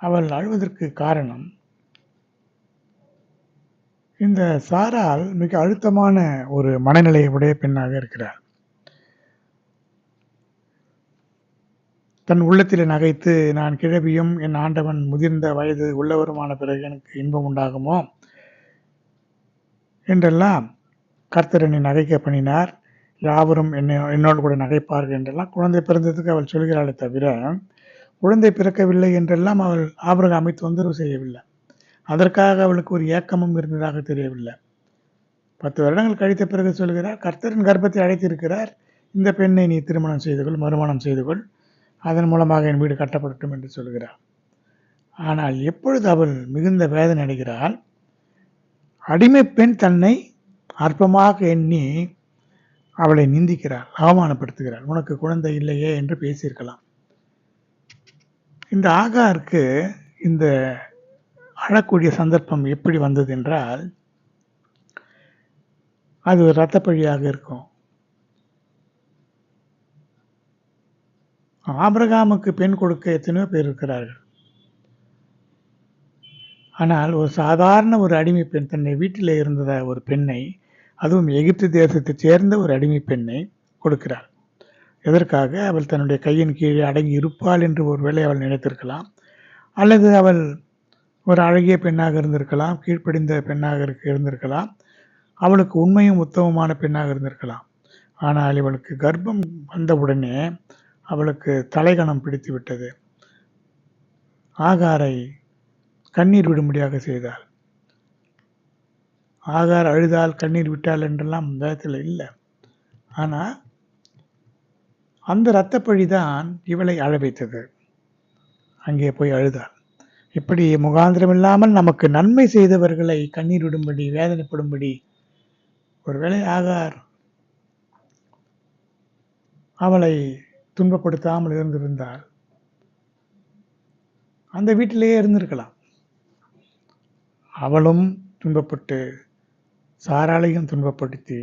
S1: அவள் அழுவதற்கு காரணம், இந்த சாராள் மிக அழுத்தமான ஒரு மனநிலை உடைய பெண்ணாக இருக்கிறார். தன் உள்ளத்திலே நகைத்து, நான் கிழவியும் என் ஆண்டவன் முதிர்ந்த வயது உள்ளவருமான பிறகு எனக்கு இன்பம் உண்டாகுமோ என்றெல்லாம் கர்த்தர் என்னை நகைக்க பண்ணினார், யாவரும் என்னோடு கூட நகைப்பார்கள் என்றெல்லாம் குழந்தை பிறந்ததுக்கு அவள் சொல்கிறாளே தவிர, குழந்தை பிறக்கவில்லை என்றெல்லாம் அவள் ஆபிரகாமை தொந்தரவு செய்யவில்லை. அதற்காக அவளுக்கு ஒரு ஏக்கமும் இருந்ததாக தெரியவில்லை. 10 வருடங்கள் கழித்த பிறகு சொல்கிறார், கர்த்தரின் கர்ப்பத்தை அடைத்திருக்கிறார், இந்த பெண்ணை நீ திருமணம் செய்து கொள், மறுமணம் செய்து கொள், அதன் மூலமாக என் வீடு கட்டப்படட்டும் என்று சொல்கிறார். ஆனால் எப்பொழுது அவள் மிகுந்த வேதனை அடைகிறாள், அடிமை பெண் தன்னை அற்பமாக எண்ணி அவளை நிந்திக்கிறாள், அவமானப்படுத்துகிறாள். உனக்கு குழந்தை இல்லையே என்று பேசியிருக்கலாம். இந்த ஆகாருக்கு இந்த அழக்கூடிய சந்தர்ப்பம் எப்படி வந்தது என்றால், அது ஒரு இரத்தப்பழியாக இருக்கும். ஆபிரகாமுக்கு பெண் கொடுக்க எத்தனையோ பேர் இருக்கிறார்கள். ஆனால் ஒரு சாதாரண ஒரு அடிமை பெண், தன்னை வீட்டிலே இருந்த ஒரு பெண்ணை, அதுவும் எகிப்து தேசத்தைச் சேர்ந்த ஒரு அடிமை பெண்ணை கொடுக்கிறாள். எதற்காக? அவள் தன்னுடைய கையின் கீழே அடங்கி இருப்பாள் என்று ஒருவேளை அவள் நினைத்திருக்கலாம். அல்லது அவள் ஒரு அழகிய பெண்ணாக இருந்திருக்கலாம், கீழ்ப்படிந்த பெண்ணாக இருந்திருக்கலாம், அவளுக்கு உண்மையும் உத்தமமான பெண்ணாக இருந்திருக்கலாம். ஆனால் இவளுக்கு கர்ப்பம் வந்தவுடனே அவளுக்கு தலைகணம் பிடித்து விட்டது. ஆகாரை கண்ணீர் விடும்படியாக செய்தாள். ஆகார் அழுதால் கண்ணீர் விட்டாள் என்றெல்லாம் வேதத்தில் இல்லை. ஆனால் அந்த இரத்தப்பழி தான் இவளை அழ வைத்தது. அங்கே போய் அழுதாள். இப்படி முகாந்திரம் இல்லாமல் நமக்கு நன்மை செய்தவர்களை கண்ணீர் விடும்படி, வேதனைப்படும்படி, ஒருவேளை ஆகார் அவளை துன்பப்படுத்தாமல் இருந்திருந்தால் அந்த வீட்டிலேயே இருந்திருக்கலாம். அவளும் துன்பப்பட்டு சாராளையும் துன்பப்படுத்தி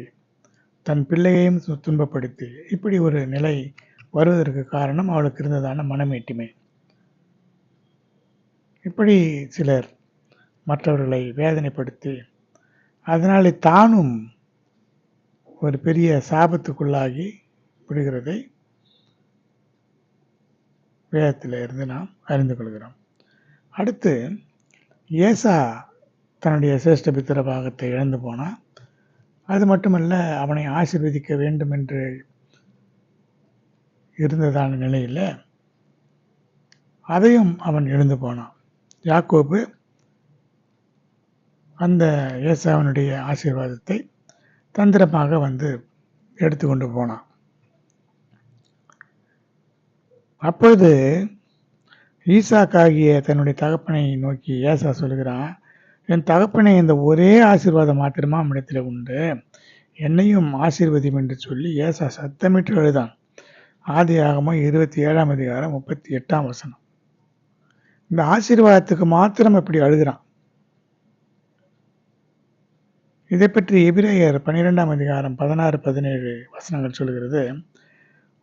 S1: தன் பிள்ளையையும் துன்பப்படுத்தி இப்படி ஒரு நிலை வருவதற்கு காரணம் அவளுக்கு இருந்ததான மனமேட்டிமை. இப்படி சிலர் மற்றவர்களை வேதனைப்படுத்தி அதனாலே தானும் ஒரு பெரிய சாபத்துக்குள்ளாகி விடுகிறதை வேதத்தில் இருந்து நாம் அறிந்து கொள்கிறோம். அடுத்து ஏசா தன்னுடைய சிரேஷ்ட பித்திர பாகத்தை இழந்து போனான். அது மட்டுமல்ல, அவனை ஆசீர்வதிக்க வேண்டும் என்று இருந்ததான நிலையில் அதையும் அவன் இழந்து போனான். யாக்கோபு அந்த ஏசாவினுடைய ஆசீர்வாதத்தை தந்திரமாக வந்து எடுத்துக்கொண்டு போனான். அப்பொழுது ஈசாக்காகிய தன்னுடைய தகப்பனை நோக்கி ஏசா சொல்கிறான், என் தகப்பனை இந்த ஒரே ஆசீர்வாதம் மாத்திரமா நம்மிடத்தில் உண்டு, என்னையும் ஆசீர்வதியும் என்று சொல்லி ஏசா சத்தமிட்டு எழுதான். ஆதியாகமம் 27ஆம் அதிகாரம் 38ஆம் வசனம். இந்த ஆசீர்வாதத்துக்கு மாத்திரம் எப்படி அழுகிறான். இதை பற்றி எபிரேயர் 12ஆம் அதிகாரம் 16-17 வசனங்கள் சொல்கிறது,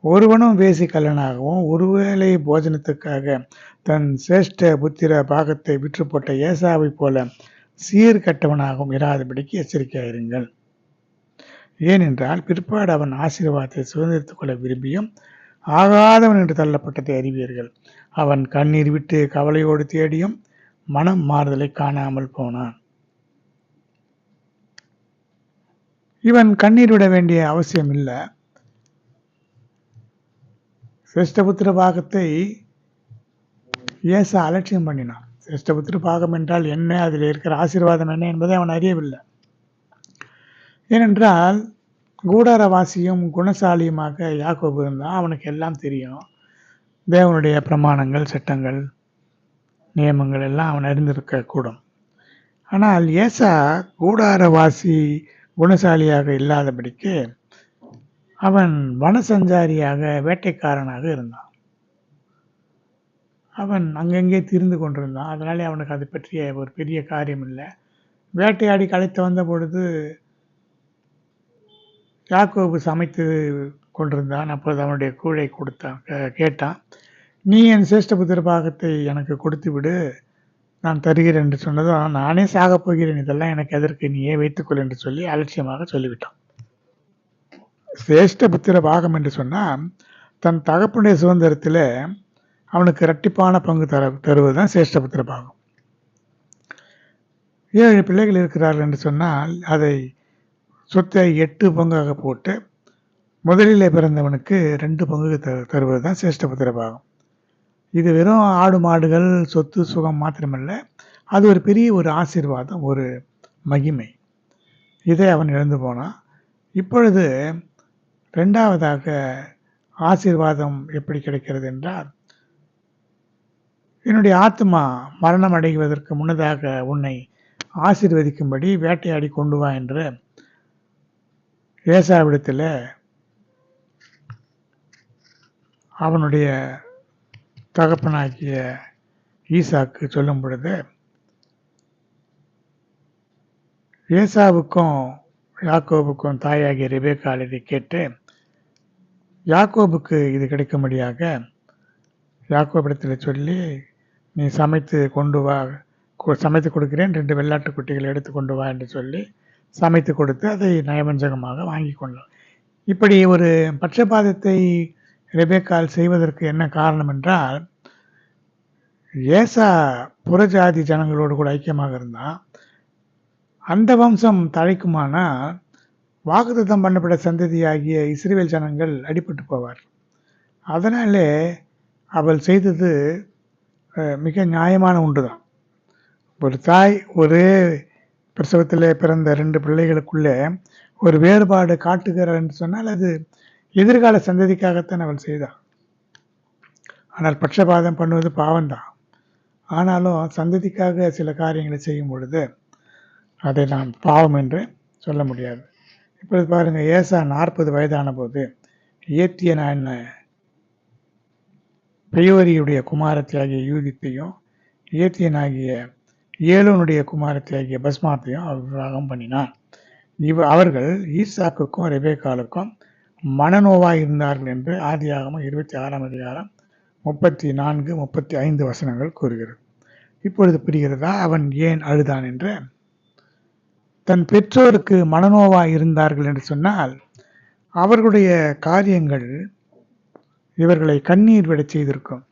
S1: ஒருவனும் வேசி கல்லனாகவும் ஒருவேளை போஜனத்துக்காக தன் சிரேஷ்ட புத்திர பாகத்தை விற்று போட்ட ஏசாவை போல சீர்கட்டவனாகவும் இராதபடிக்கு எச்சரிக்கையாயிருங்கள். ஏனென்றால் பிற்பாடு அவன் ஆசீர்வாதத்தை சுதந்திரித்துக் கொள்ள விரும்பியும் ஆகாதவன் என்று தள்ளப்பட்டதை அறிவீர்கள். அவன் கண்ணீர் விட்டு கவலையோடு தேடியும் மனம் மாறுதலை காணாமல் போனான். இவன் கண்ணீர் விட வேண்டிய அவசியம் இல்லை. சிரேஷ்டபுத்திர பாகத்தை ஏசா அலட்சியம் பண்ணினான். சிரேஷ்டபுத்திர பாகம் என்றால் என்ன, அதில் இருக்கிற ஆசீர்வாதம் என்ன என்பதை அவன் அறியவில்லை. ஏனென்றால் கூடாரவாசியும் குணசாலியுமாக யாக்கோபு இருந்தான். அவனுக்கு எல்லாம் தெரியும். தேவனுடைய பிரமாணங்கள், சட்டங்கள், நியமங்கள் எல்லாம் அவன் அறிந்திருக்க கூடும். ஆனால் ஏசா கூடாரவாசி குணசாலியாக இல்லாதபடிக்கு அவன் வனசஞ்சாரியாக, வேட்டைக்காரனாக இருந்தான். அவன் அங்கங்கே திரிந்து கொண்டிருந்தான். அதனாலே அவனுக்கு அது பற்றிய ஒரு பெரிய காரியம் இல்லை. வேட்டையாடி களைத்து வந்த பொழுது யாக்கோபு சமைத்து கொண்டிருந்தான். அப்போது அவனுடைய கூழை கொடுத்தான். கேட்டான், நீ என் சிரேஷ்டபுத்திர பாகத்தை எனக்கு கொடுத்து விடு, நான் தருகிறேன் என்று சொன்னதும், நானே சாகப் போகிறேன், இதெல்லாம் எனக்கு எதற்கு, நீயே வைத்துக்கொள் என்று சொல்லி அலட்சியமாக சொல்லிவிட்டான். சிரேஷ்டபுத்திர பாகம் என்று சொன்னால் தன் தகப்பனுடைய சுதந்திரத்தில் அவனுக்கு இரட்டிப்பான பங்கு தருவது தான் சிரேஷ்டபுத்திர பாகம். 7 பிள்ளைகள் இருக்கிறார்கள் என்று சொன்னால் அதை சொத்தை 8 பங்காக போட்டு முதலிலே பிறந்தவனுக்கு 2 பங்கு தருவது தான் சிரேஷ்டபுத்திர பாகம். இது வெறும் ஆடு மாடுகள், சொத்து சுகம் மாத்திரமல்ல, அது ஒரு பெரிய ஒரு ஆசீர்வாதம், ஒரு மகிமை. இதை அவன் இழந்து போனான். இப்பொழுது 2வதாக ஆசீர்வாதம் எப்படி கிடைக்கிறது என்றால், என்னுடைய ஆத்மா மரணம் அடைவதற்கு முன்னதாக உன்னை ஆசீர்வதிக்கும்படி வேட்டையாடி கொண்டு வா என்று ஏசாவிடத்தில் அவனுடைய தகப்பனாகிய ஈசாக்கு சொல்லும் பொழுது, ஏசாவுக்கும் யாக்கோபுக்கும் தாயாகிய ரெபேக்காள் இதை கேட்டு யாக்கோபுக்கு இது கிடைக்கும்படியாக யாக்கோபிடத்தில் சொல்லி, நீ சமைத்து கொண்டு வா, சமைத்து கொடுக்கிறேன், 2 வெள்ளாட்டு குட்டிகளை எடுத்து கொண்டு வா என்று சொல்லி சமைத்து கொடுத்து அதை நயவஞ்சகமாக வாங்கி கொண்டான். இப்படி ஒரு பட்சபாதத்தை ரெபேக்காள் செய்வதற்கு என்ன காரணம் என்றால், ஏசா புறஜாதி ஜனங்களோடு கூட ஐக்கியமாக இருந்தான். அந்த வம்சம் தழைக்குமானால் வாக்குத்தத்தம் பண்ணப்பட்ட சந்ததியாகிய இஸ்ரவேல் ஜனங்கள் அடிபட்டு போவார். அதனாலே அவள் செய்தது மிக நியாயமான ஒன்று தான். ஒரு தாய் ஒரே பிரசவத்தில் பிறந்த 2 பிள்ளைகளுக்குள்ளே ஒரு வேறுபாடு காட்டுகிறார் என்று சொன்னால் அது எதிர்கால சந்ததிக்காகத்தான் அவள் செய்தாள். ஆனால் பட்சபாதம் பண்ணுவது பாவம்தான். ஆனாலும் சந்ததிக்காக சில காரியங்களை செய்யும் பொழுது அதை நாம் பாவம் என்று சொல்ல முடியாது. இப்பொழுது பாருங்கள், ஏசா 40 வயதான போது ஏத்தியனான பெயோரியுடைய குமாரத்தியாகிய யூதித்தையும் ஏத்தியனாகிய ஏலோனுடைய குமாரத்தியாகிய பஸ்மாத்தையும் அவர் விவாகம் பண்ணினான். அவர்கள் ஈசாக்குக்கும் ரெபேக்காலுக்கும் மனநோவாய் இருந்தார்கள் என்று ஆதியாகமம் 26ஆம் அதிகாரம் 34, 35 வசனங்கள் கூறுகிறது. இப்பொழுது புரிகிறதா அவன் ஏன் அழுதான் என்று? தன் பெற்றோருக்கு மனநோவாய் இருந்தார்கள் என்று சொன்னால் அவர்களுடைய காரியங்கள் இவர்களை கண்ணீர் விடச் செய்திருக்கும்.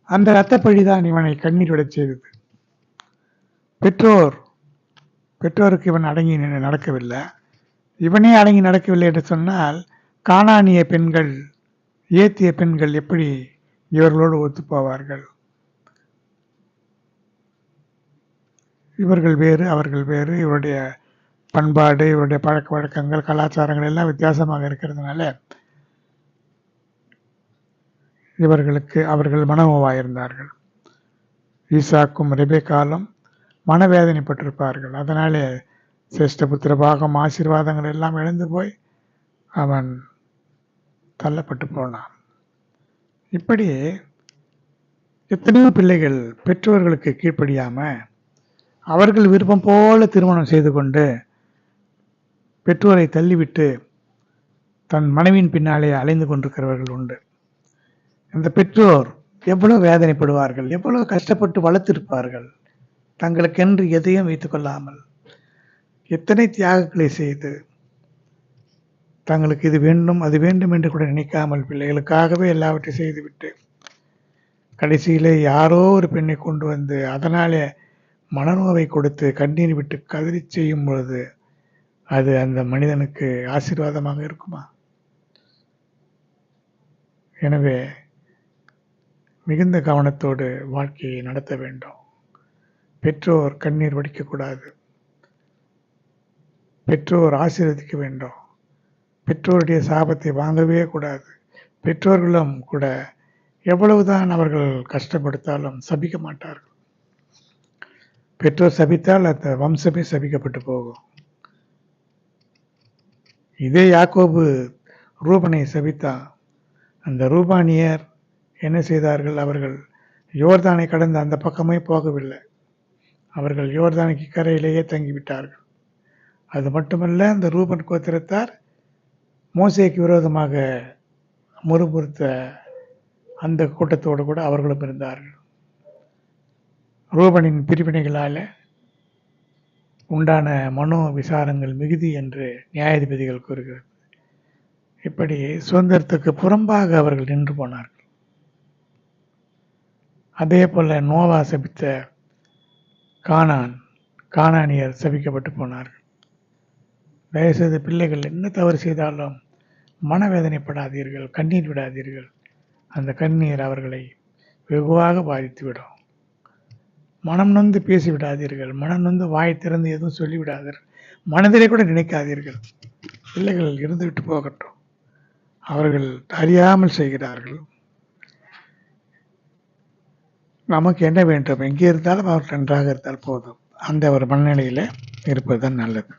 S1: அந்த இரத்தப்பழிதான் இவனை கண்ணீர் விடச் செய்தது. பெற்றோருக்கு இவன் அடங்கி நடக்கவில்லை. இவனே அடங்கி நடக்கவில்லை என்று சொன்னால் கானானிய பெண்கள், ஏத்திய பெண்கள் எப்படி இவர்களோடு ஒத்துப்போவார்கள்? இவர்கள் வேறு, அவர்கள் வேறு. இவருடைய பண்பாடு, இவருடைய பழக்க வழக்கங்கள், கலாச்சாரங்கள் எல்லாம் வித்தியாசமாக இருக்கிறதுனால அவர்கள் மனநோவாயிருந்தார்கள். ஈசாக்கும் ரெபேக்காலும் மனவேதனைப்பட்டிருப்பார்கள். அதனாலே சிரேஷ்டபுத்திர பாகம், ஆசீர்வாதங்கள் எல்லாம் இழந்து போய் அவன் தள்ளப்பட்டு போனான். இப்படி எத்தனையோ பிள்ளைகள் பெற்றோர்களுக்கு கீழ்ப்படியாம அவர்கள் விருப்பம் போல திருமணம் செய்து கொண்டு பெற்றோரை தள்ளிவிட்டு தன் மனைவியின் பின்னாலே அலைந்து கொண்டிருக்கிறவர்கள் உண்டு. இந்த பெற்றோர் எவ்வளவு வேதனைப்படுவார்கள், எவ்வளவு கஷ்டப்பட்டு வளர்த்திருப்பார்கள். தங்களுக்கென்று எதையும் வைத்துக் கொள்ளாமல் எத்தனை தியாகங்களை செய்து தங்களுக்கு இது வேண்டும் அது வேண்டும் என்று கூட நினைக்காமல் பிள்ளைகளுக்காகவே எல்லாவற்றையும் செய்துவிட்டு கடைசியிலே யாரோ ஒரு பெண்ணை கொண்டு வந்து அதனாலே மனநோவை கொடுத்து கண்ணீர் விட்டு கதறி செய்யும் பொழுது அது அந்த மனிதனுக்கு ஆசீர்வாதமாக இருக்குமா? எனவே மிகுந்த கவனத்தோடு வாழ்க்கையை நடத்த வேண்டும். பெற்றோர் கண்ணீர் வடிக்கக்கூடாது. பெற்றோர் ஆசீர்வதிக்க வேண்டும். பெற்றோருடைய சாபத்தை வாங்கவே கூடாது. பெற்றோர்களும் கூட எவ்வளவுதான் அவர்கள் கஷ்டப்படுத்தாலும் சபிக்க மாட்டார்கள். பெற்றோர் சபித்தால் அந்த வம்சமே சபிக்கப்பட்டு போகும். இதே யாக்கோபு ரூபனை சபித்தான். அந்த ரூபானியர் என்ன செய்தார்கள்? அவர்கள் யோர்தானை கடந்து அந்த பக்கமே போகவில்லை. அவர்கள் யோர்தானுக்கு கரையிலேயே தங்கிவிட்டார்கள். அது மட்டுமல்ல, அந்த ரூபன் கோத்திரத்தார் மோசேக்கு விரோதமாக முறுமுறுத்த அந்த கூட்டத்தோடு கூட அவர்களும் இருந்தார்கள். ரூபனின் பிரிவினைகளால் உண்டான மனோ விசாரங்கள் மிகுதி என்று நியாயாதிபதிகள் கூறுகிறது. இப்படி சுதந்திரத்துக்கு புறம்பாக அவர்கள் நின்று போனார்கள். அதே போல நோவா சபித்த கானானியர் சபிக்கப்பட்டு போனார்கள். தயவுசெய்து பிள்ளைகள் என்ன தவறு செய்தாலும் மனவேதனைப்படாதீர்கள், கண்ணீர் விடாதீர்கள். அந்த கண்ணீர் அவர்களை வெகுவாக பாதித்துவிடும். மனம் நொந்து பேசிவிடாதீர்கள். மனம் நொந்து வாய் திறந்து எதுவும் சொல்லிவிடாதீர்கள். மனதிலே கூட நினைக்காதீர்கள். பிள்ளைகள் இருந்துவிட்டு போகட்டும், அவர்கள் அறியாமல் செய்கிறார்கள். நமக்கு என்ன வேண்டும்? எங்கே இருந்தாலும் அவர் நன்றாக இருந்தால் போதும். அந்த ஒரு மனநிலையில் இருப்பதுதான் நல்லது.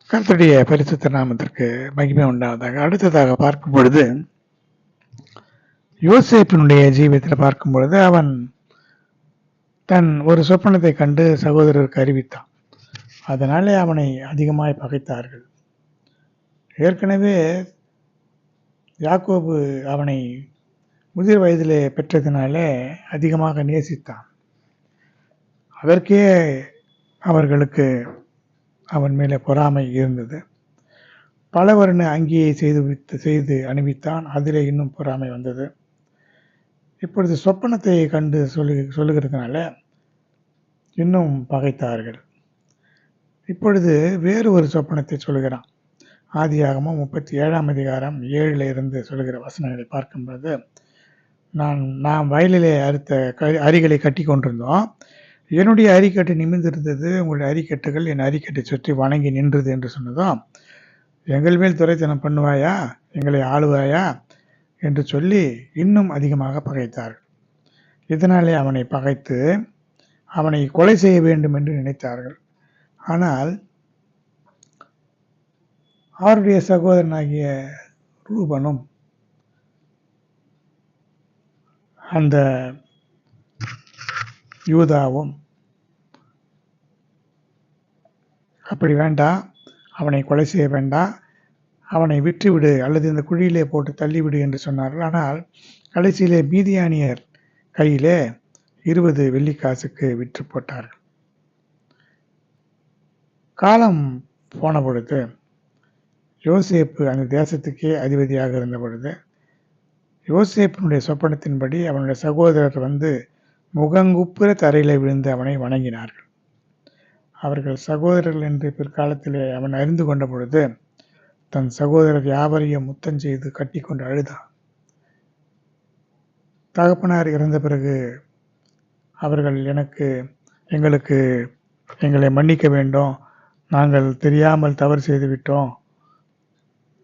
S1: கர்த்தருடைய பரிசுத்த நாமத்திற்கு மகிமை உண்டாவதாக. அடுத்ததாக பார்க்கும் பொழுது யோசேப்பினுடைய ஜீவியத்தில் பார்க்கும் பொழுது அவன் தன் ஒரு சொப்பனத்தை கண்டு சகோதரருக்கு அறிவித்தான். அதனாலே அவனை அதிகமாய் பகைத்தார்கள். ஏற்கனவே யாக்கோபு அவனை முதிர் வயதிலே பெற்றதினாலே அதிகமாக நேசித்தான். அதற்கே அவர்களுக்கு அவன் மேலே பொறாமை இருந்தது. பல வருண அங்கியை செய்து அணிவித்தான். அதிலே இன்னும் பொறாமை வந்தது. இப்பொழுது சொப்பனத்தை கண்டு சொல்லுகிறதுனால இன்னும் பகைத்தார்கள். இப்பொழுது வேறு ஒரு சொப்பனத்தை சொல்லுகிறான். ஆதியாகமம் 37ஆம் அதிகாரம் 7ல் இருந்து சொல்கிற வசனங்களை பார்க்கும்போது, நாம் வயலிலே அறுத்த அரிகளை கட்டி கொண்டிருந்தோம். என்னுடைய அரிக்கட்டு நிமிர்ந்திருந்தது, உங்களுடைய அரிக்கட்டுகள் என் அரிக்கட்டை சுற்றி வணங்கி நின்றது என்று சொன்னதும், எங்கள் மேல் துரைத்தனம் பண்ணுவாயா, எங்களை ஆளுவாயா என்று சொல்லி இன்னும் அதிகமாக பகைத்தார்கள். இதனாலே அவனை பகைத்து அவனை கொலை செய்ய வேண்டும் என்று நினைத்தார்கள். ஆனால் அவருடைய சகோதரனாகிய ரூபனும் அந்த யூதாவும் அப்படி வேண்டாம், அவனை கொலை செய்ய வேண்டாம், அவனை விற்றுவிடு அல்லது இந்த குழியிலே போட்டு தள்ளிவிடு என்று சொன்னார்கள். ஆனால் கடைசியிலே மீதியானியர் கையிலே 20 வெள்ளிக்காசுக்கு விற்று போட்டார்கள். காலம் போன பொழுது யோசேப்பு அந்த தேசத்துக்கே அதிபதியாக இருந்த பொழுது, யோசேப்பினுடைய சொப்பனத்தின்படி அவனுடைய சகோதரர் வந்து முகங்குப்புற தரையில் விழுந்து அவனை வணங்கினார்கள். அவர்கள் சகோதரர்கள் என்று பிற்காலத்திலே அவன் அறிந்து கொண்ட பொழுது தன் சகோதரர் யாவரையும் முத்தம் செய்து கட்டி கொண்டு அழுதான். தகப்பனார் இறந்த பிறகு அவர்கள் எங்களை மன்னிக்க வேண்டும், நாங்கள் தெரியாமல் தவறு செய்து விட்டோம்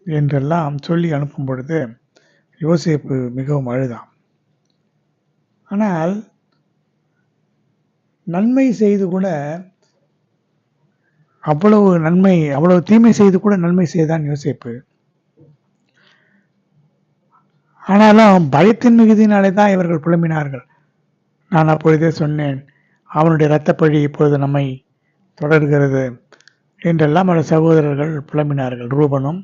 S1: என்றெல்லாம் சொல்லி அனுப்பும் பொழுது யோசேப்பு மிகவும் அழுதான். ஆனால் நன்மை செய்து கூட அவ்வளவு தீமை செய்து கூட நன்மை செய்தான் யோசேப்பு. ஆனாலும் பயத்தின் மிகுதியினாலே தான் இவர்கள் புலம்பினார்கள். நான் அப்பொழுதே சொன்னேன், அவனுடைய இரத்தப்பழி இப்பொழுது நம்மை தொடர்கிறது என்றெல்லாம் அவருடைய சகோதரர்கள் புலம்பினார்கள். ரூபனும்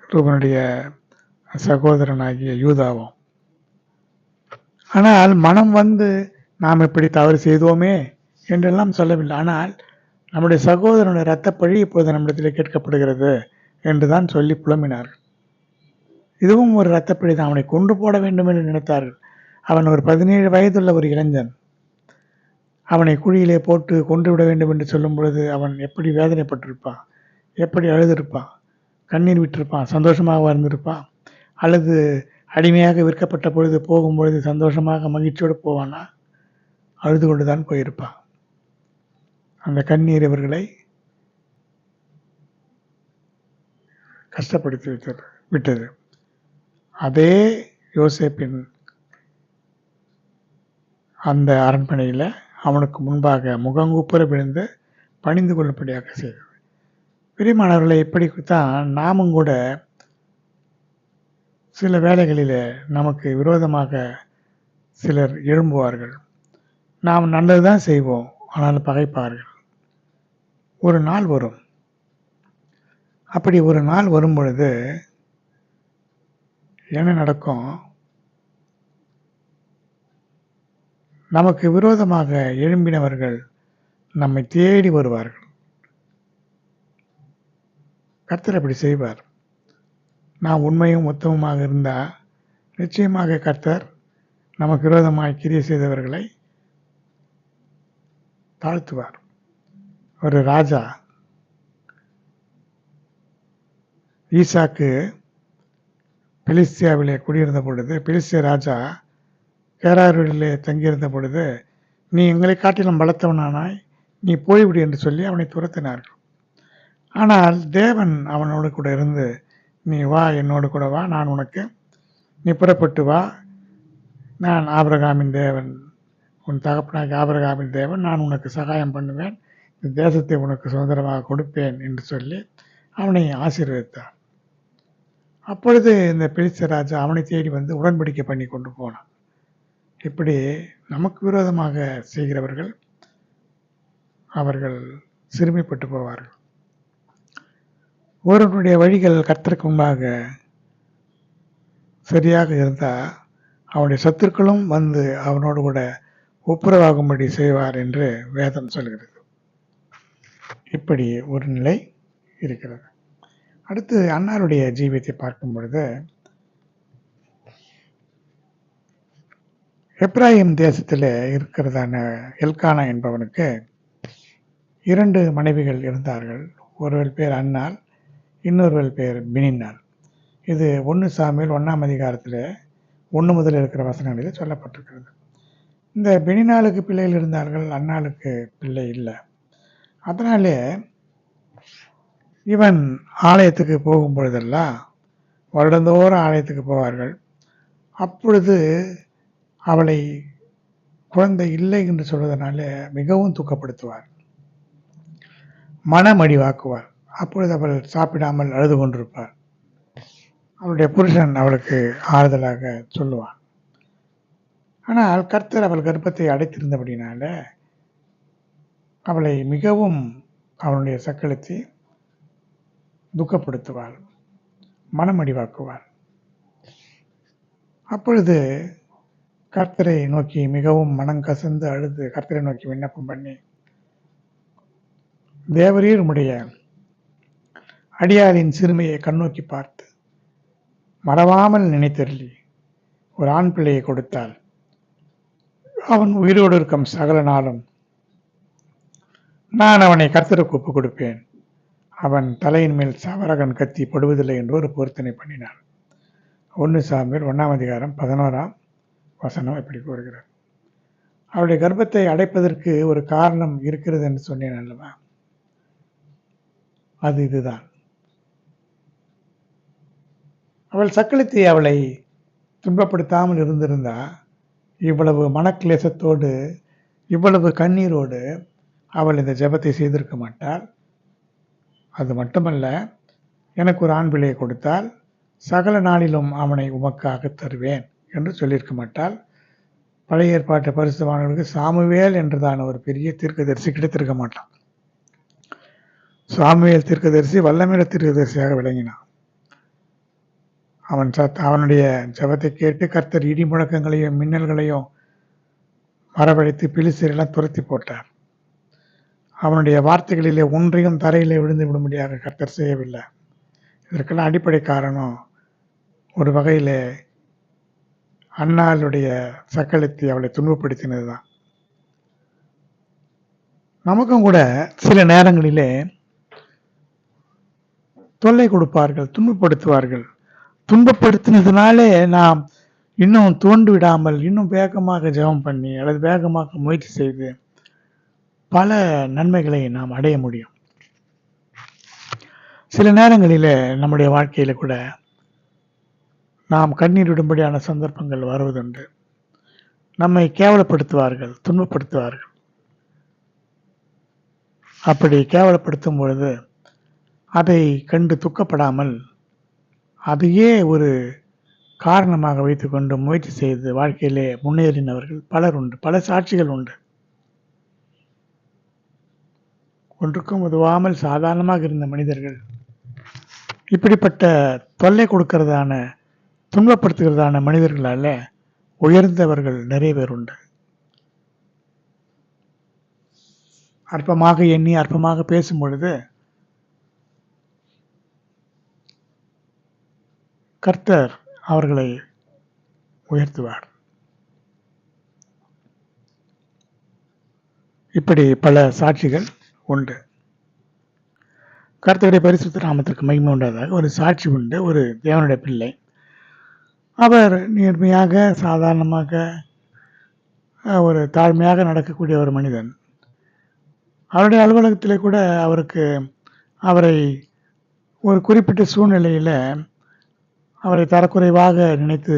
S1: ரூபனுடைய சகோதரனாகிய யூதாவும். ஆனால் மனம் வந்து நாம் இப்படி தவறு செய்தோமே என்றெல்லாம் சொல்லவில்லை. ஆனால் நம்முடைய சகோதரனுடைய இரத்தப்பழி இப்பொழுது நம்மிடத்தில் கேட்கப்படுகிறது என்றுதான் சொல்லி புலம்பினார்கள். இதுவும் ஒரு இரத்தப்பழி தான். அவனை கொண்டு போட வேண்டும் என்று நினைத்தார்கள். அவன் ஒரு 17 வயதுள்ள ஒரு இளைஞன். அவனை குழியிலே போட்டு கொண்டு விட வேண்டும் என்று சொல்லும் பொழுது அவன் எப்படி வேதனைப்பட்டிருப்பான், எப்படி அழுதிருப்பான், கண்ணீர் விட்டிருப்பான், சந்தோஷமாக இருந்திருப்பான். அல்லது அடிமையாக விற்கப்பட்ட பொழுது போகும்பொழுது சந்தோஷமாக மகிழ்ச்சியோடு போவானா? அழுது கொண்டுதான் போயிருப்பான். அந்த கண்ணீர் இவர்களை கஷ்டப்படுத்தி விட்டது. அதே யோசேப்பின் அந்த அரண்மனையில் அவனுக்கு முன்பாக முகங்குப்புற விழுந்து பணிந்து கொள்ளும்படியாக செய்தது. பிரியமானவர்களை, இப்படித்தான் நாமும் கூட சில வேளைகளில் நமக்கு விரோதமாக சிலர் எழும்புவார்கள். நாம் நல்லதுதான் செய்வோம், ஆனால் பகைப்பார்கள். ஒரு நாள் வரும். அப்படி ஒரு நாள் வரும் பொழுது என்ன நடக்கும்? நமக்கு விரோதமாக எழும்பினவர்கள் நம்மை தேடி வருவார்கள். கர்த்தர் அப்படி செய்வார். நாம் உண்மையும் உத்தமமாக இருந்தால் நிச்சயமாக கர்த்தர் நமக்கு விரோதமாக கிரியை செய்தவர்களை தாழ்த்துவார். ஒரு ராஜா ஈசாக்கு பெலிஸ்தியாவிலே குடியிருந்த பொழுது, பெலிஸ்திய ராஜா கேராரிலே தங்கியிருந்த பொழுது, நீ எங்களை காட்டிலும் பலத்தவனானாய், நீ போய்விடு என்று சொல்லி அவனை துரத்தினார்கள். ஆனால் தேவன் அவனோடு கூட இருந்து, நீ வா, என்னோடு கூட வா, நீ புறப்பட்டு வா, நான் ஆபிரகாமின் தேவன், உன் தகப்பனாக ஆபிரகாமின் தேவன், நான் உனக்கு சகாயம் பண்ணுவேன், இந்த தேசத்தை உனக்கு சுதந்திரமாக கொடுப்பேன் என்று சொல்லி அவனை ஆசீர்வதித்தார். அப்பொழுது இந்த பெலிஸ்திய ராஜா அவனை தேடி வந்து உடன்படிக்கை பண்ணி கொண்டு போனான். இப்படி நமக்கு விரோதமாக செய்கிறவர்கள் அவர்கள் சிறுமைப்பட்டு போவார்கள். ஒருவனுடைய வழிகள் கர்த்தருக்கு முன்பாக சரியாக இருந்தால் அவனுடைய சத்துருக்களும் வந்து அவனோடு கூட ஒப்புரவாகும்படி செய்வார் என்று வேதம் சொல்கிறது. இப்படி ஒரு நிலை இருக்கிறது. அடுத்து அன்னாருடைய ஜீவியத்தை பார்க்கும் பொழுது, எப்ராயிம் தேசத்தில் இருக்கிறதான எல்கானா என்பவனுக்கு 2 மனைவிகள் இருந்தார்கள். ஒருவர் பேர் அன்னாள், இன்னொருவர் பேர் பெனின்னாள். இது 1 சாமுவேல் 1ஆம் அதிகாரத்திலே 1 முதல் இருக்கிற வசனங்களிலே சொல்லப்பட்டிருக்கிறது. இந்த பெனின்னாளுக்கு பிள்ளைகள் இருந்தார்கள், அன்னாளுக்கு பிள்ளை இல்லை. அதனாலே இவன் ஆலயத்துக்கு போகும் பொழுதெல்லாம் வருடந்தோறும் ஆலயத்துக்கு போவார்கள். அப்பொழுது அவளை குழந்தை இல்லை என்று சொல்வதனால மிகவும் துக்கப்படுத்துவார், மனமடிவாக்குவார். அப்பொழுது அவள் சாப்பிடாமல் அழுது கொண்டிருப்பார். அவளுடைய புருஷன் அவளுக்கு ஆறுதலாக சொல்லுவான். ஆனால் கர்த்தர் அவள் கர்ப்பத்தை அடைத்திருந்தபடினால அவளை மிகவும் அவனுடைய சக்களத்தை துக்கப்படுத்துவாள், மனமடிவாக்குவாள். அப்பொழுது கர்த்தரை நோக்கி மிகவும் மனம் கசந்து அழுது கர்த்தரை நோக்கி விண்ணப்பம் பண்ணி, தேவரீர் உம்முடைய அடியாரின் சிறுமையை கண்ணோக்கி பார்த்து மறவாமல் நினைத்தருளி ஒரு ஆண் பிள்ளையை கொடுத்தால் அவன் உயிரோடு இருக்கும் சகல நாளும் நான் அவனை கர்த்தருக்கு ஒப்புக் கொடுப்பேன், அவன் தலையின் மேல் சவரகன் கத்தி படுவதில்லை என்று ஒரு பொருத்தனை பண்ணினார். 1 சாமுவேல் 1ஆம் அதிகாரம் 11ஆம் வசனம் இப்படி கூறுகிறார். அவருடைய கர்ப்பத்தை அடைப்பதற்கு ஒரு காரணம் இருக்கிறது என்று சொன்னேன் அல்லவா, அது இதுதான். அவள் சக்களத்தை அவளை துன்பப்படுத்தாமல் இருந்திருந்தா இவ்வளவு மனக்லேசத்தோடு இவ்வளவு கண்ணீரோடு அவள் இந்த ஜெபத்தை செய்திருக்க மாட்டாள். அது மட்டுமல்ல, எனக்கு ஒரு ஆண் பிள்ளையை கொடுத்தால் சகல நாளிலும் அவனை உமக்காக தருவேன் என்று சொல்லியிருக்க மாட்டாள். பழைய ஏற்பாட்டு பரிசுத்தவான்களுக்கு சாமுவேல் என்றுதான ஒரு பெரிய தீர்க்கதரிசி கிடைத்திருக்க மாட்டான். சாமுவேல் தீர்க்கதரிசி வல்லமையுள்ள தீர்க்கதரிசியாக விளங்கினான். அவனுடைய ஜெபத்தை கேட்டு கர்த்தர் இடி முழக்கங்களையும் மின்னல்களையும் வரவழைத்து பிலிஸ்தீரெல்லாம் துரத்தி போட்டார். அவனுடைய வார்த்தைகளிலே ஒன்றையும் தரையிலே விழுந்து விடும்படியாக கர்த்தர் செய்யவில்லை. இதற்கெல்லாம் அடிப்படை காரணம் ஒரு வகையில் அன்னாளுடைய சக்களத்தை அவளை துன்பப்படுத்தினது தான். நமக்கும் கூட சில நேரங்களிலே தொல்லை கொடுப்பார்கள், துன்பப்படுத்துவார்கள். துன்பப்படுத்தினதுனாலே நாம் இன்னும் தோண்டு விடாமல் இன்னும் வேகமாக ஜெபம் பண்ணி அல்லது வேகமாக முயற்சி செய்து பல நன்மைகளை நாம் அடைய முடியும். சில நேரங்களில் நம்முடைய வாழ்க்கையில் கூட நாம் கண்ணீர் விடும்படியான சந்தர்ப்பங்கள் வருவதுண்டு. நம்மை கேவலப்படுத்துவார்கள், துன்பப்படுத்துவார்கள். அப்படி கேவலப்படுத்தும் பொழுது அதை கண்டு துக்கப்படாமல் அதையே ஒரு காரணமாக வைத்துக்கொண்டு முயற்சி செய்து வாழ்க்கையிலே முன்னேறினவர்கள் பலர் உண்டு, பல சாட்சிகள் உண்டு. ஒன்றுக்கும் உதவாமல் சாதாரணமாக இருந்த மனிதர்கள் இப்படிப்பட்ட தொல்லை கொடுக்கிறதான துன்பப்படுத்துகிறதான மனிதர்களால உயர்ந்தவர்கள் நிறைய பேர் உண்டு. அற்பமாக எண்ணி அற்பமாக பேசும் பொழுது கர்த்தர் அவர்களை உயர்த்துவார். இப்படி பல சாட்சிகள் உண்டு. கர்த்தருடைய பரிசுத்த நாமத்திற்கு மகிமை உண்டாதாக ஒரு சாட்சி உண்டு. ஒரு தேவனுடைய பிள்ளை, அவர் நேர்மையாக சாதாரணமாக ஒரு தாழ்மையாக நடக்கக்கூடிய ஒரு மனிதன். அவருடைய அலுவலகத்திலே கூட அவரை ஒரு குறிப்பிட்ட சூழ்நிலையில் அவரை தரக்குறைவாக நினைத்து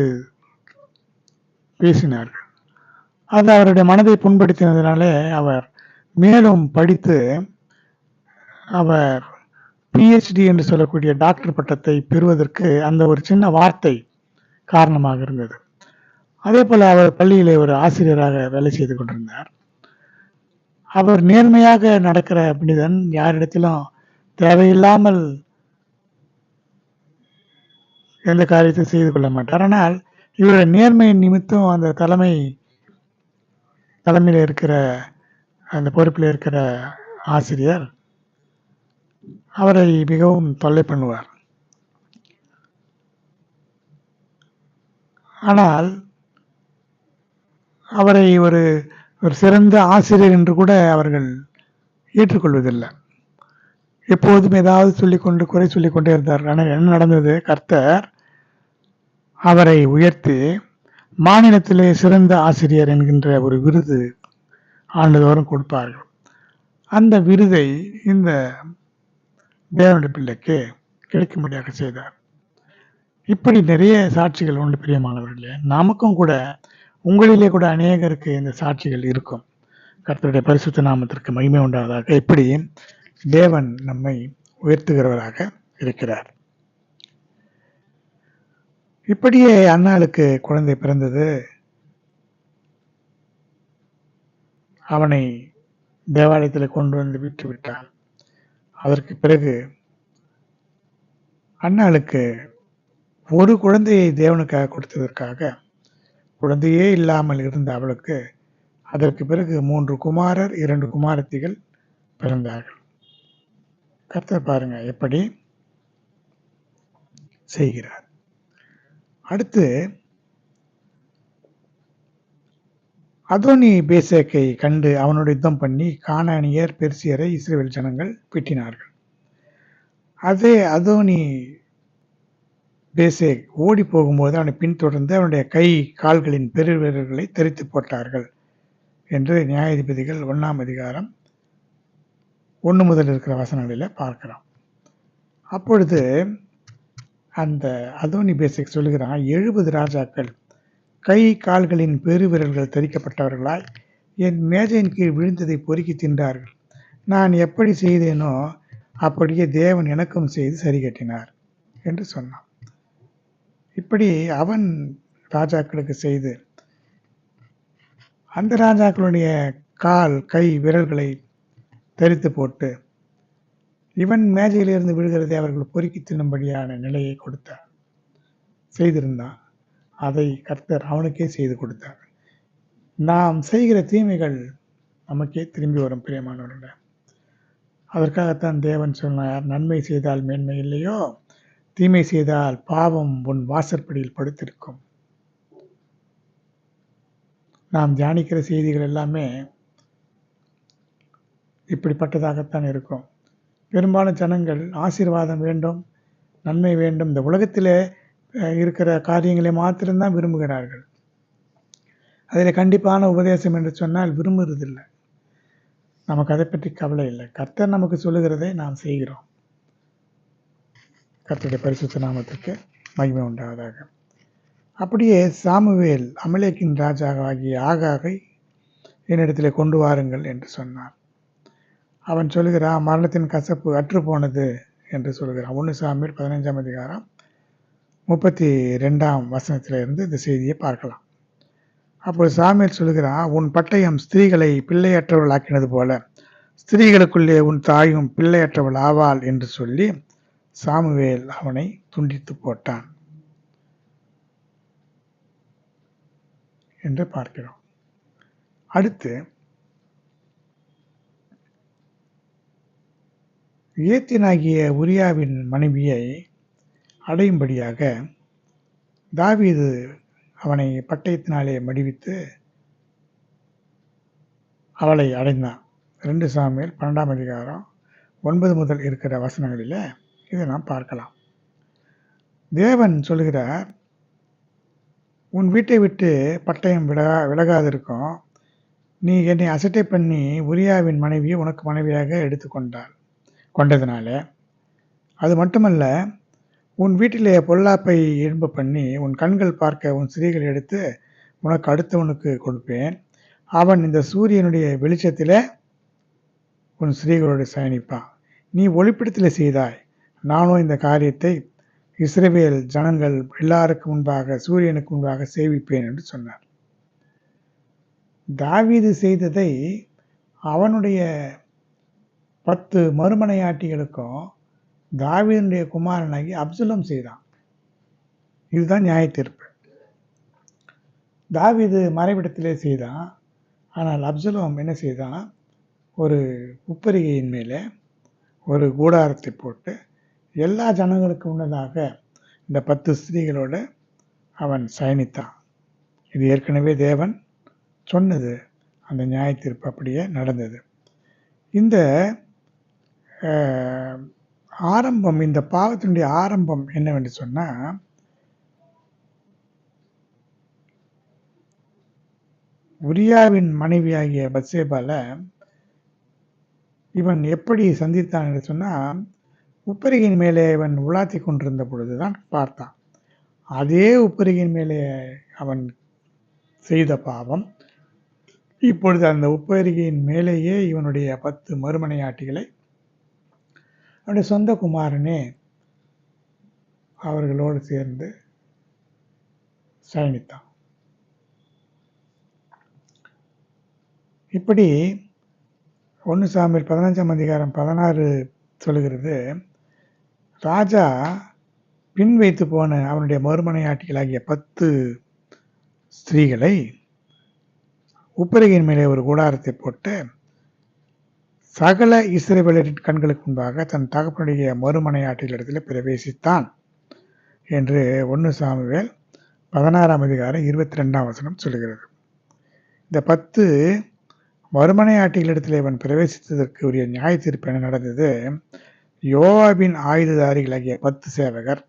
S1: பேசினார்கள். அது அவருடைய மனதை புண்படுத்தினதினாலே அவர் மேலும் படித்து அவர் பிஹெச்டி என்று சொல்லக்கூடிய டாக்டர் பட்டத்தை பெறுவதற்கு அந்த ஒரு சின்ன வார்த்தை காரணமாக இருந்தது. அதே போல அவர் பள்ளியிலே ஒரு ஆசிரியராக வேலை செய்து கொண்டிருந்தார். அவர் நேர்மையாக நடக்கிற மனிதன், யாரிடத்திலும் தேவையில்லாமல் எந்த காரியத்தை செய்து கொள்ள மாட்டார். ஆனால் இவருடைய நேர்மையின் நிமித்தம் அந்த தலைமையில் இருக்கிற அந்த பொறுப்பில் இருக்கிற ஆசிரியர் அவரை மிகவும் தொல்லை பண்ணுவார். ஆனால் அவரை ஒரு சிறந்த ஆசிரியர் என்று கூட அவர்கள் ஏற்றுக்கொள்வதில்லை. எப்போதும் ஏதாவது சொல்லிக்கொண்டு குறை சொல்லிக்கொண்டே இருந்தார். ஆனால் என்ன நடந்தது? கர்த்தர் அவரை உயர்த்தி மாநிலத்திலே சிறந்த ஆசிரியர் என்கின்ற ஒரு விருது ஆண்டுதோறும் கொடுப்பார்கள். அந்த விருதை இந்த தேவனுடைய பிள்ளைக்கு கிடைக்கும்படியாக செய்தார். இப்படி நிறைய சாட்சிகள் உண்டு பிரியமானவர்களே. நமக்கும் கூட உங்களிலே கூட அநேகருக்கு இந்த சாட்சிகள் இருக்கும். கர்த்தருடைய பரிசுத்த நாமத்திற்கு மகிமை உண்டாவதாக. இப்படி தேவன் நம்மை உயர்த்துகிறவராக இருக்கிறார். இப்படியே அன்னாளுக்கு குழந்தை பிறந்தது. அவனை தேவாலயத்தில் கொண்டு வந்து விட்டு விட்டான். அதற்கு பிறகு அன்னாளுக்கு ஒரு குழந்தையை தேவனுக்காக கொடுத்ததற்காக குழந்தையே இல்லாமல் இருந்த அவளுக்கு அதற்கு பிறகு 3 குமாரர் 2 குமாரத்திகள் பிறந்தார்கள். கர்த்தர் பாருங்க எப்படி செய்கிறார். அடுத்து அதோனி பேசேக்கை கண்டு அவனோட யுத்தம் பண்ணி கானானியர் பெர்சியரை இஸ்ரவேல் ஜனங்கள் வெட்டினார்கள். அதே அதோனி பேசேக் ஓடி போகும்போது அவனை பின்தொடர்ந்து அவனுடைய கை கால்களின் பெருவிரல்களை தரித்து போட்டார்கள் என்று நியாயாதிபதிகள் 1ஆம் அதிகாரம் 1 முதல் இருக்கிற வசனங்களில் பார்க்கிறோம். அப்பொழுது அந்த அதோனி பேசேக் சொல்லுகிறான், 70 ராஜாக்கள் கை கால்களின் பெருவிரல்கள் தரிக்கப்பட்டவர்களாய் என் மேஜையின் கீழ் விழுந்ததை பொறுக்கி தின்றார்கள். நான் எப்படி செய்தேனோ அப்படியே தேவன் எனக்கும் செய்து சரி கட்டினார் என்று சொன்னான். இப்படி அவன் ராஜாக்களுக்கு செய்து அந்த ராஜாக்களுடைய கால் கை விரல்களை தரித்து போட்டு இவன் மேஜையிலிருந்து விழுகிறதை அவர்கள் பொறுக்கி தின்னும்படியான நிலையை கொடுத்தார். செய்திருந்தான். அதை கர்த்தர் அவனுக்கே செய்து கொடுத்தார். நாம் செய்கிற தீமைகள் நமக்கே திரும்பி வரும் பிரியமானவர்களே. அதற்காகத்தான் தேவன் சொன்னார், நன்மை செய்தால் மேன்மை இல்லையோ, தீமை செய்தால் பாவம் உன் வாசற்படியில் படுத்திருக்கும். நாம் தியானிக்கிற செய்திகள் எல்லாமே இப்படிப்பட்டதாகத்தான் இருக்கும். பெரும்பாலும் ஜனங்கள் ஆசீர்வாதம் வேண்டும், நன்மை வேண்டும், இந்த உலகத்திலே இருக்கிற காரியங்களை மாத்திரம்தான் விரும்புகிறார்கள். அதில் கண்டிப்பான உபதேசம் என்று சொன்னால் விரும்புறதில்லை. நமக்கு அதை பற்றி கவலை இல்லை. கர்த்தர் நமக்கு சொல்லுகிறதை நாம் செய்கிறோம். கர்த்தருடைய பரிசுத்த நாமத்திற்கு மகிமை உண்டாவதாக. அப்படியே சாமுவேல் அமலேக்கின் ராஜாவாகிய ஆகாகை என்னிடத்தில் கொண்டு வாருங்கள் என்று சொன்னார். அவன் சொல்லுகிறான், மரணத்தின் கசப்பு அற்று போனது என்று சொல்கிறான். 1 சாமுவேல் 15ஆம் அதிகாரம் 32ஆம் வசனத்திலிருந்து இந்த செய்தியை பார்க்கலாம். அப்போது சாமுவேல் சொல்லுகிறான், உன் பட்டயம் ஸ்திரீகளை பிள்ளையற்றவள் ஆக்கினது போல ஸ்திரீகளுக்குள்ளே உன் தாயும் பிள்ளையற்றவள் ஆவாள் என்று சொல்லி சாமுவேல் அவனை துண்டித்து போட்டான் என்று பார்க்கிறோம். அடுத்து ஏத்தியனாகிய உரியாவின் மனைவியை அடையும்படியாக தாவீது அவனை பட்டயத்தினாலே மடிவித்து அவளை அடைந்தான். 2 சாமுவேல் 12ஆம் அதிகாரம் 9 முதல் இருக்கிற வசனங்களில் இதை நாம் பார்க்கலாம். தேவன் சொல்கிறார், உன் வீட்டை விட்டு பட்டயம் விலகாதிருக்கும். நீ என்னை அசட்டை பண்ணி உரியாவின் மனைவியை உனக்கு மனைவியாக கொண்டதுனால அது மட்டுமல்ல, உன் வீட்டிலே பொல்லாப்பை எழும்ப பண்ணி உன் கண்கள் பார்க்க உன் ஸ்திரீகளை எடுத்து உனக்கு அடுத்தவனுக்கு கொடுப்பேன். அவன் இந்த சூரியனுடைய வெளிச்சத்தில் உன் ஸ்திரீகளோடு சயனிப்பான். நீ ஒளிப்பிடத்தில் செய்தாய், நானும் இந்த காரியத்தை இஸ்ரவேல் ஜனங்கள் எல்லாருக்கும் முன்பாக சூரியனுக்கு முன்பாக சேவிப்பேன் என்று சொன்னார். தாவீது செய்ததை அவனுடைய 10 மறுமனையாட்டிகளுக்கும் தாவீதுடைய குமாரனாகி அப்சலோம் செய்தான். இதுதான் நியாய தீர்ப்பு. தாவீது மறைவிடத்திலே செய்தான். ஆனால் அப்சலோம் என்ன செய்தான், ஒரு உப்பரிகையின் மேலே ஒரு கூடாரத்தை போட்டு எல்லா ஜனங்களுக்கு முன்னதாக இந்த 10 ஸ்திரீகளோடு அவன் சயனித்தான். இது ஏற்கனவே தேவன் சொன்னது. அந்த நியாய தீர்ப்பு அப்படியே நடந்தது. இந்த ஆரம்பம், இந்த பாவத்தினுடைய ஆரம்பம் என்னவென்று சொன்னால், உரியாவின் மனைவியாகிய பத்சேபால இவன் எப்படி சந்தித்தான் என்று சொன்னால், உப்பரிகையின் மேலே இவன் உலாத்தி கொண்டிருந்த பொழுதுதான் பார்த்தான். அதே உப்பரிகையின் மேலே அவன் செய்த பாவம் இப்பொழுது அந்த உப்பரிகையின் மேலேயே இவனுடைய 10 மறுமனையாட்டிகளை அவனுடைய சொந்த குமாரனே அவர்களோடு சேர்ந்து சயனித்தான். இப்படி 1 சாமுவேல் 15ஆம் அதிகாரம் 16 சொல்லுகிறது, ராஜா பின் வைத்து போன அவனுடைய மறுமனையாட்டிகளாகிய 10 ஸ்திரீகளை உப்பரிகையின் மேலே ஒரு கூடாரத்தை போட்டு சகல இஸ்ரவேலரின் கண்களுக்கு முன்பாக தன் தகப்பனுடைய மறுமனையாட்டிகளிடத்தில் பிரவேசித்தான் என்று 1 சாமுவேல் 16ஆம் அதிகாரம் 22ஆம் வசனம் சொல்கிறது. இந்த 10 மறுமனையாட்டிகளிடத்தில் இவன் பிரவேசித்ததற்கு உரிய நியாய தீர்ப்பு என்ன நடந்தது? யோவாபின் ஆயுததாரிகளாகிய 10 சேவகர்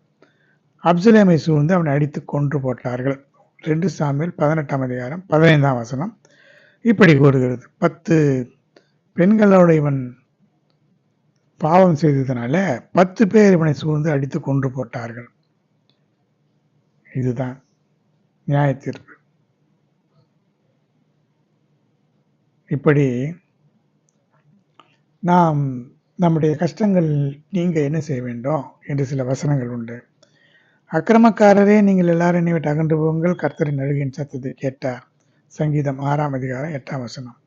S1: அப்சலோமை சூழ்ந்து அவனை அடித்து கொன்று போட்டார்கள். 2 சாமுவேல் 18ஆம் அதிகாரம் 15ஆம் வசனம் இப்படி கூறுகிறது. 10 பெண்களோடு இவன் பாவம் செய்ததுனால 10 பேர் இவனை சூழ்ந்து அடித்து கொன்று போட்டார்கள். இதுதான் நியாய தீர்ப்பு. இப்படி நாம் நம்முடைய கஷ்டங்கள் நீங்க என்ன செய்ய வேண்டும் என்று சில வசனங்கள் உண்டு. அக்கிரமக்காரரே நீங்கள் எல்லாரும் என்னை விட்டு அகன்று போங்கள், கர்த்தரின் அழுகையின் சத்தத்தை கேட்டார். சங்கீதம் 6ஆம் அதிகாரம் 8ஆம் வசனம்.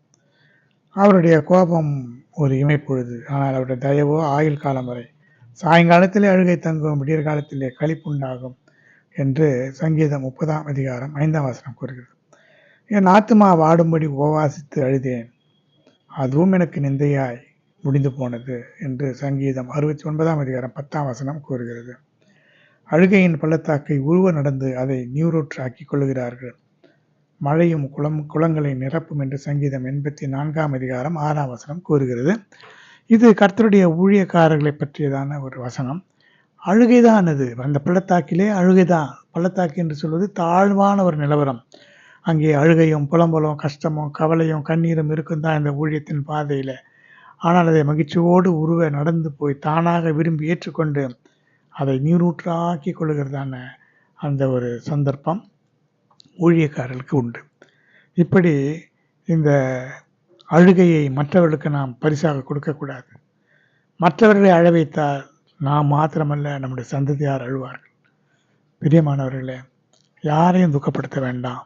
S1: அவருடைய கோபம் ஒரு இமைப்பொழுது, ஆனால் அவருடைய தயவோ ஆயுள் காலம் வரை. சாயங்காலத்திலே அழுகை தங்கும், விடியற் காலத்திலே களிப்புண்டாகும் என்று சங்கீதம் 30ஆம் அதிகாரம் 5ஆம் வசனம் கூறுகிறது. என் ஆத்துமா வாடும்படி உபவாசித்து அழுதேன், அதுவும் எனக்கு நிந்தையாய் முடிந்து போனது என்று சங்கீதம் 69ஆம் அதிகாரம் 10ஆம் வசனம் கூறுகிறது. அழுகையின் பள்ளத்தாக்கை உருவ நடந்து அதை நீரூற்று ஆக்கிக் கொள்ளுகிறார்கள், மழையும் குளங்களை நிரப்பும் என்று சங்கீதம் 84ஆம் அதிகாரம் 6ஆம் வசனம் கூறுகிறது. இது கர்த்தருடைய ஊழியக்காரர்களை பற்றியதான ஒரு வசனம். அழுகைதான் அது. அந்த பள்ளத்தாக்கிலே அழுகைதான். பள்ளத்தாக்கு என்று சொல்வது தாழ்வான ஒரு நிலவரம். அங்கே அழுகையும் புலம்பலும் கஷ்டமும் கவலையும் கண்ணீரும் இருக்கும் தான் இந்த ஊழியத்தின் பாதையில். ஆனால் அதை மகிழ்ச்சியோடு உருவ நடந்து போய் தானாக விரும்பி ஏற்றுக்கொண்டு அதை நீரூற்றாக்கி கொள்ளுகிறதான அந்த ஒரு சந்தர்ப்பம் ஊழியக்காரர்களுக்கு உண்டு. இப்படி இந்த அழுகையை மற்றவர்களுக்கு நாம் பரிசாக கொடுக்கக்கூடாது. மற்றவர்களை அழ வைத்தால் நாம் மாத்திரமல்ல, நம்முடைய சந்ததியார் அழுவார்கள். பிரியமானவர்களே, யாரையும் துக்கப்படுத்த வேண்டாம்,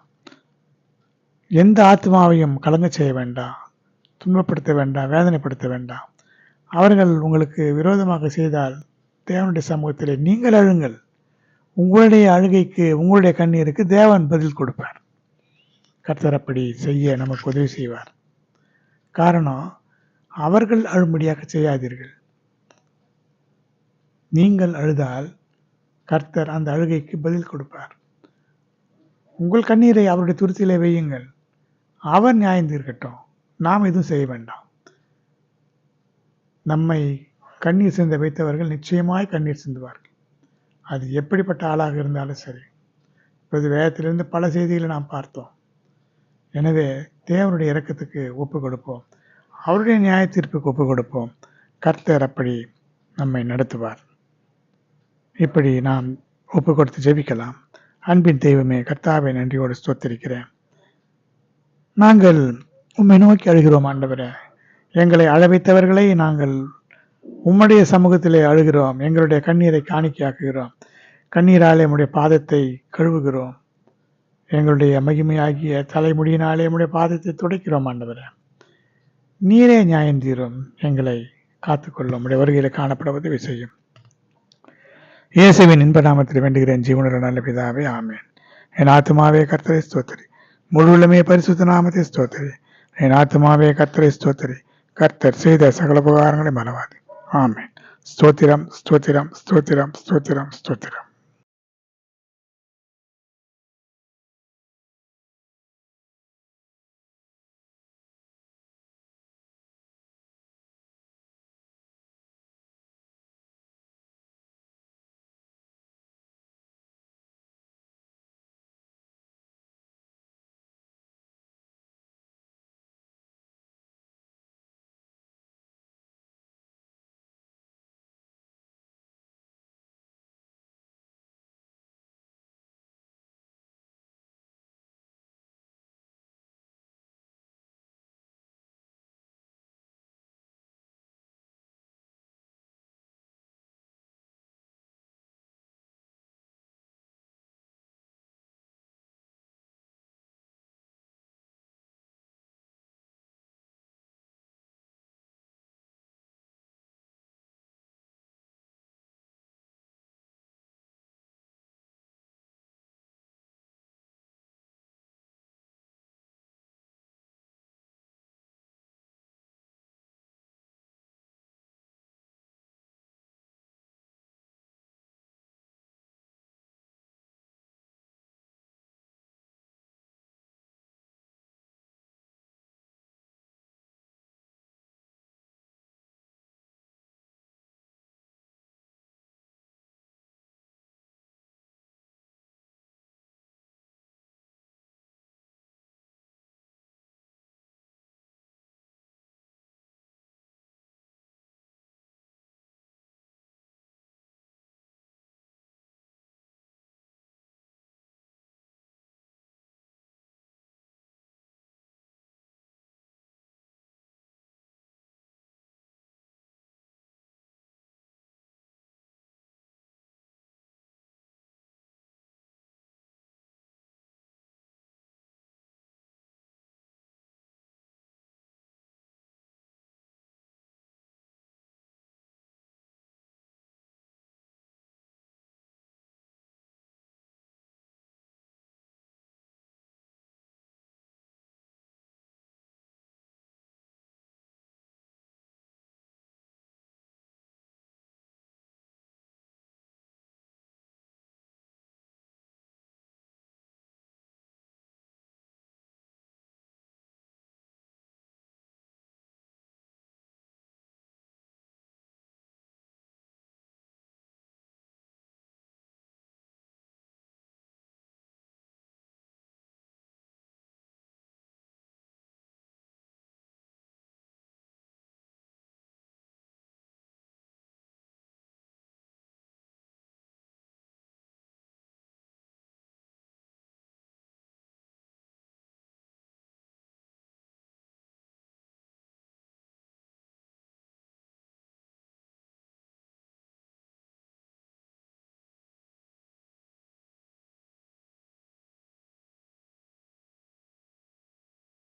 S1: எந்த ஆத்மாவையும் கலங்க செய்ய வேண்டாம், துன்பப்படுத்த வேண்டாம், வேதனைப்படுத்த வேண்டாம். அவர்கள் உங்களுக்கு விரோதமாக செய்தால் தேவனுடைய சமூகத்திலே நீங்கள் அழுங்கள். உங்களுடைய அழுகைக்கு, உங்களுடைய கண்ணீருக்கு தேவன் பதில் கொடுப்பார். கர்த்தர் அப்படி செய்ய நமக்கு உதவி செய்வார். காரணம், அவர்கள் அழும்படியாக செய்யாதீர்கள். நீங்கள் அழுதால் கர்த்தர் அந்த அழுகைக்கு பதில் கொடுப்பார். உங்கள் கண்ணீரை அவருடைய துருத்திலே வையுங்கள், அவர் நியாயம் தீர்க்கட்டும், நாம் எதுவும் செய்ய வேண்டாம். நம்மை கண்ணீர் சிந்த வைத்தவர்கள் நிச்சயமாய் கண்ணீர் சிந்துவார்கள். அது எப்படிப்பட்ட ஆளாக இருந்தாலும் சரி. இப்போது வேதத்திலிருந்து பல செய்திகளை நாம் பார்த்தோம். எனவே தேவனுடைய இரக்கத்துக்கு ஒப்பு கொடுப்போம், அவருடைய நியாய தீர்ப்புக்கு ஒப்பு கொடுப்போம். கர்த்தர் அப்படி நம்மை நடத்துவார். இப்படி நாம் ஒப்பு கொடுத்து ஜெபிக்கலாம். அன்பின் தெய்வமே, கர்த்தாவை நன்றியோடு ஸ்தோத்திரிக்கிறேன். நாங்கள் உம்மை நோக்கி அழுகிறோம் ஆண்டவரே. எங்களை அழ வைத்தவர்களை நாங்கள் உம்முடைய சமூகத்திலே அழுகிறோம். எங்களுடைய கண்ணீரை காணிக்கையாக்குகிறோம். கண்ணீராலே உம்முடைய பாதத்தை கழுவுகிறோம். எங்களுடைய மகிமையாகிய தலைமுடியினாலே உம்முடைய பாதத்தை துடைக்கிறோம் ஆண்டவரே. நீரே நியாயம் தீரும், எங்களை காத்துக்கொள்ளும். உம்முடைய வருகையில் காணப்பட உதவி செய்யும். இயேசுவின் இன்ப நாமத்தில் வேண்டுகிறேன் ஜீவனுள்ள நல்ல பிதாவே, ஆமேன். என் ஆத்துமாவே கர்த்தரை ஸ்தோத்திரி, முழுவலுமே பரிசுத்த நாமத்தை ஸ்தோத்திரி. என் ஆத்துமாவே கர்த்தரை ஸ்தோத்திரி, கர்த்தர் செய்த சகல உபகாரங்களை மறவாதே. ஆமேன். ஸ்தோத்திரம், ஸ்தோத்திரம், ஸ்தோத்திரம், ஸ்தோத்திரம், ஸ்தோத்திரம்.